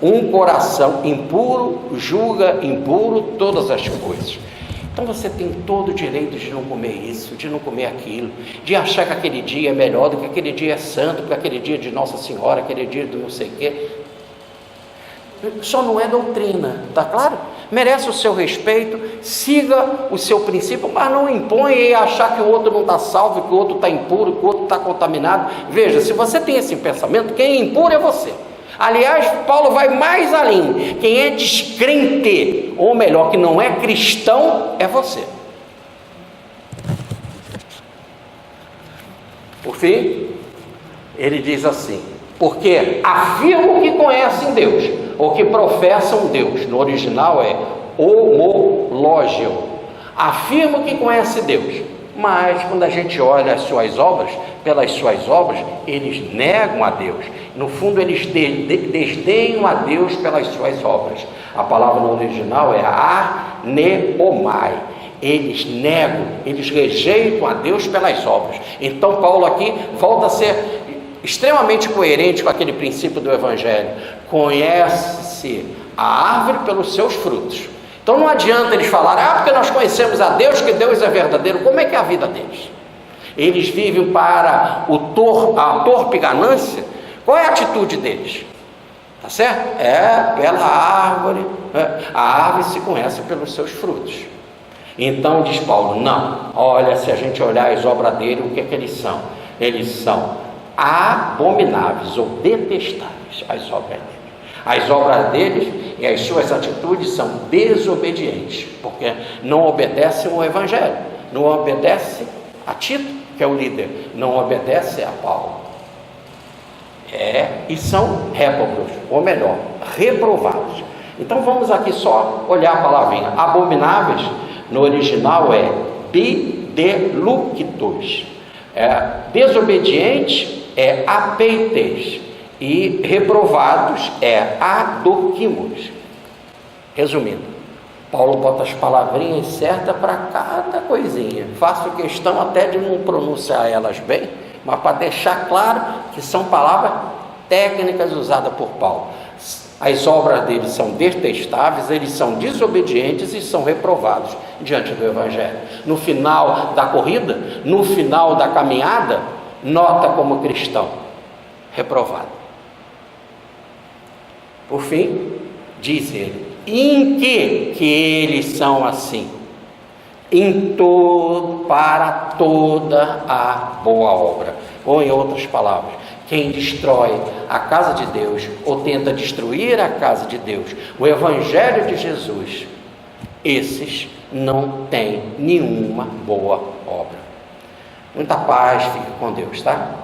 Um coração impuro julga impuro todas as coisas. Então você tem todo o direito de não comer isso, de não comer aquilo, de achar que aquele dia é melhor do que aquele dia é santo, porque aquele dia é de Nossa Senhora, aquele dia do não sei o quê. Só não é doutrina, tá claro? Merece o seu respeito, siga o seu princípio, mas não imponha e achar que o outro não está salvo, que o outro está impuro, que o outro está contaminado. Veja, se você tem esse pensamento, quem é impuro é você. Aliás, Paulo vai mais além. Quem é descrente, ou melhor, que não é cristão, é você. Por fim, ele diz assim, porque afirmam que conhecem Deus, ou que professam Deus. No original é homológio. Afirmam que conhecem Deus, mas quando a gente olha as suas obras, pelas suas obras, eles negam a Deus. No fundo, eles desdenham a Deus pelas suas obras. A palavra no original é arneomai. Eles negam, eles rejeitam a Deus pelas obras. Então Paulo aqui volta a ser extremamente coerente com aquele princípio do Evangelho. Conhece-se a árvore pelos seus frutos. Então não adianta eles falarem, porque nós conhecemos a Deus, que Deus é verdadeiro. Como é que é a vida deles? Eles vivem para a torpe ganância. Qual é a atitude deles? Tá certo? Pela árvore. A árvore se conhece pelos seus frutos. Então diz Paulo, não, olha, se a gente olhar as obras dele, o que é que eles são? Eles são abomináveis ou detestáveis, as obras dele. As obras deles e as suas atitudes são desobedientes, porque não obedecem ao Evangelho, não obedecem a Tito, que é o líder, não obedecem a Paulo. E são réprobos, ou melhor, reprovados. Então vamos aqui só olhar a palavrinha. Abomináveis, no original é bideluctos. Desobediente é apeites. E reprovados é adoquimos. Resumindo, Paulo bota as palavrinhas certas para cada coisinha. Faço questão até de não pronunciar elas bem, mas para deixar claro que são palavras técnicas usadas por Paulo. As obras dele são detestáveis, eles são desobedientes e são reprovados diante do Evangelho. No final da corrida, no final da caminhada, nota como cristão, reprovado. Por fim, diz ele, em que eles são assim? Para toda a boa obra. Ou em outras palavras, quem destrói a casa de Deus, ou tenta destruir a casa de Deus, o Evangelho de Jesus, esses não têm nenhuma boa obra. Muita paz, fique com Deus, tá?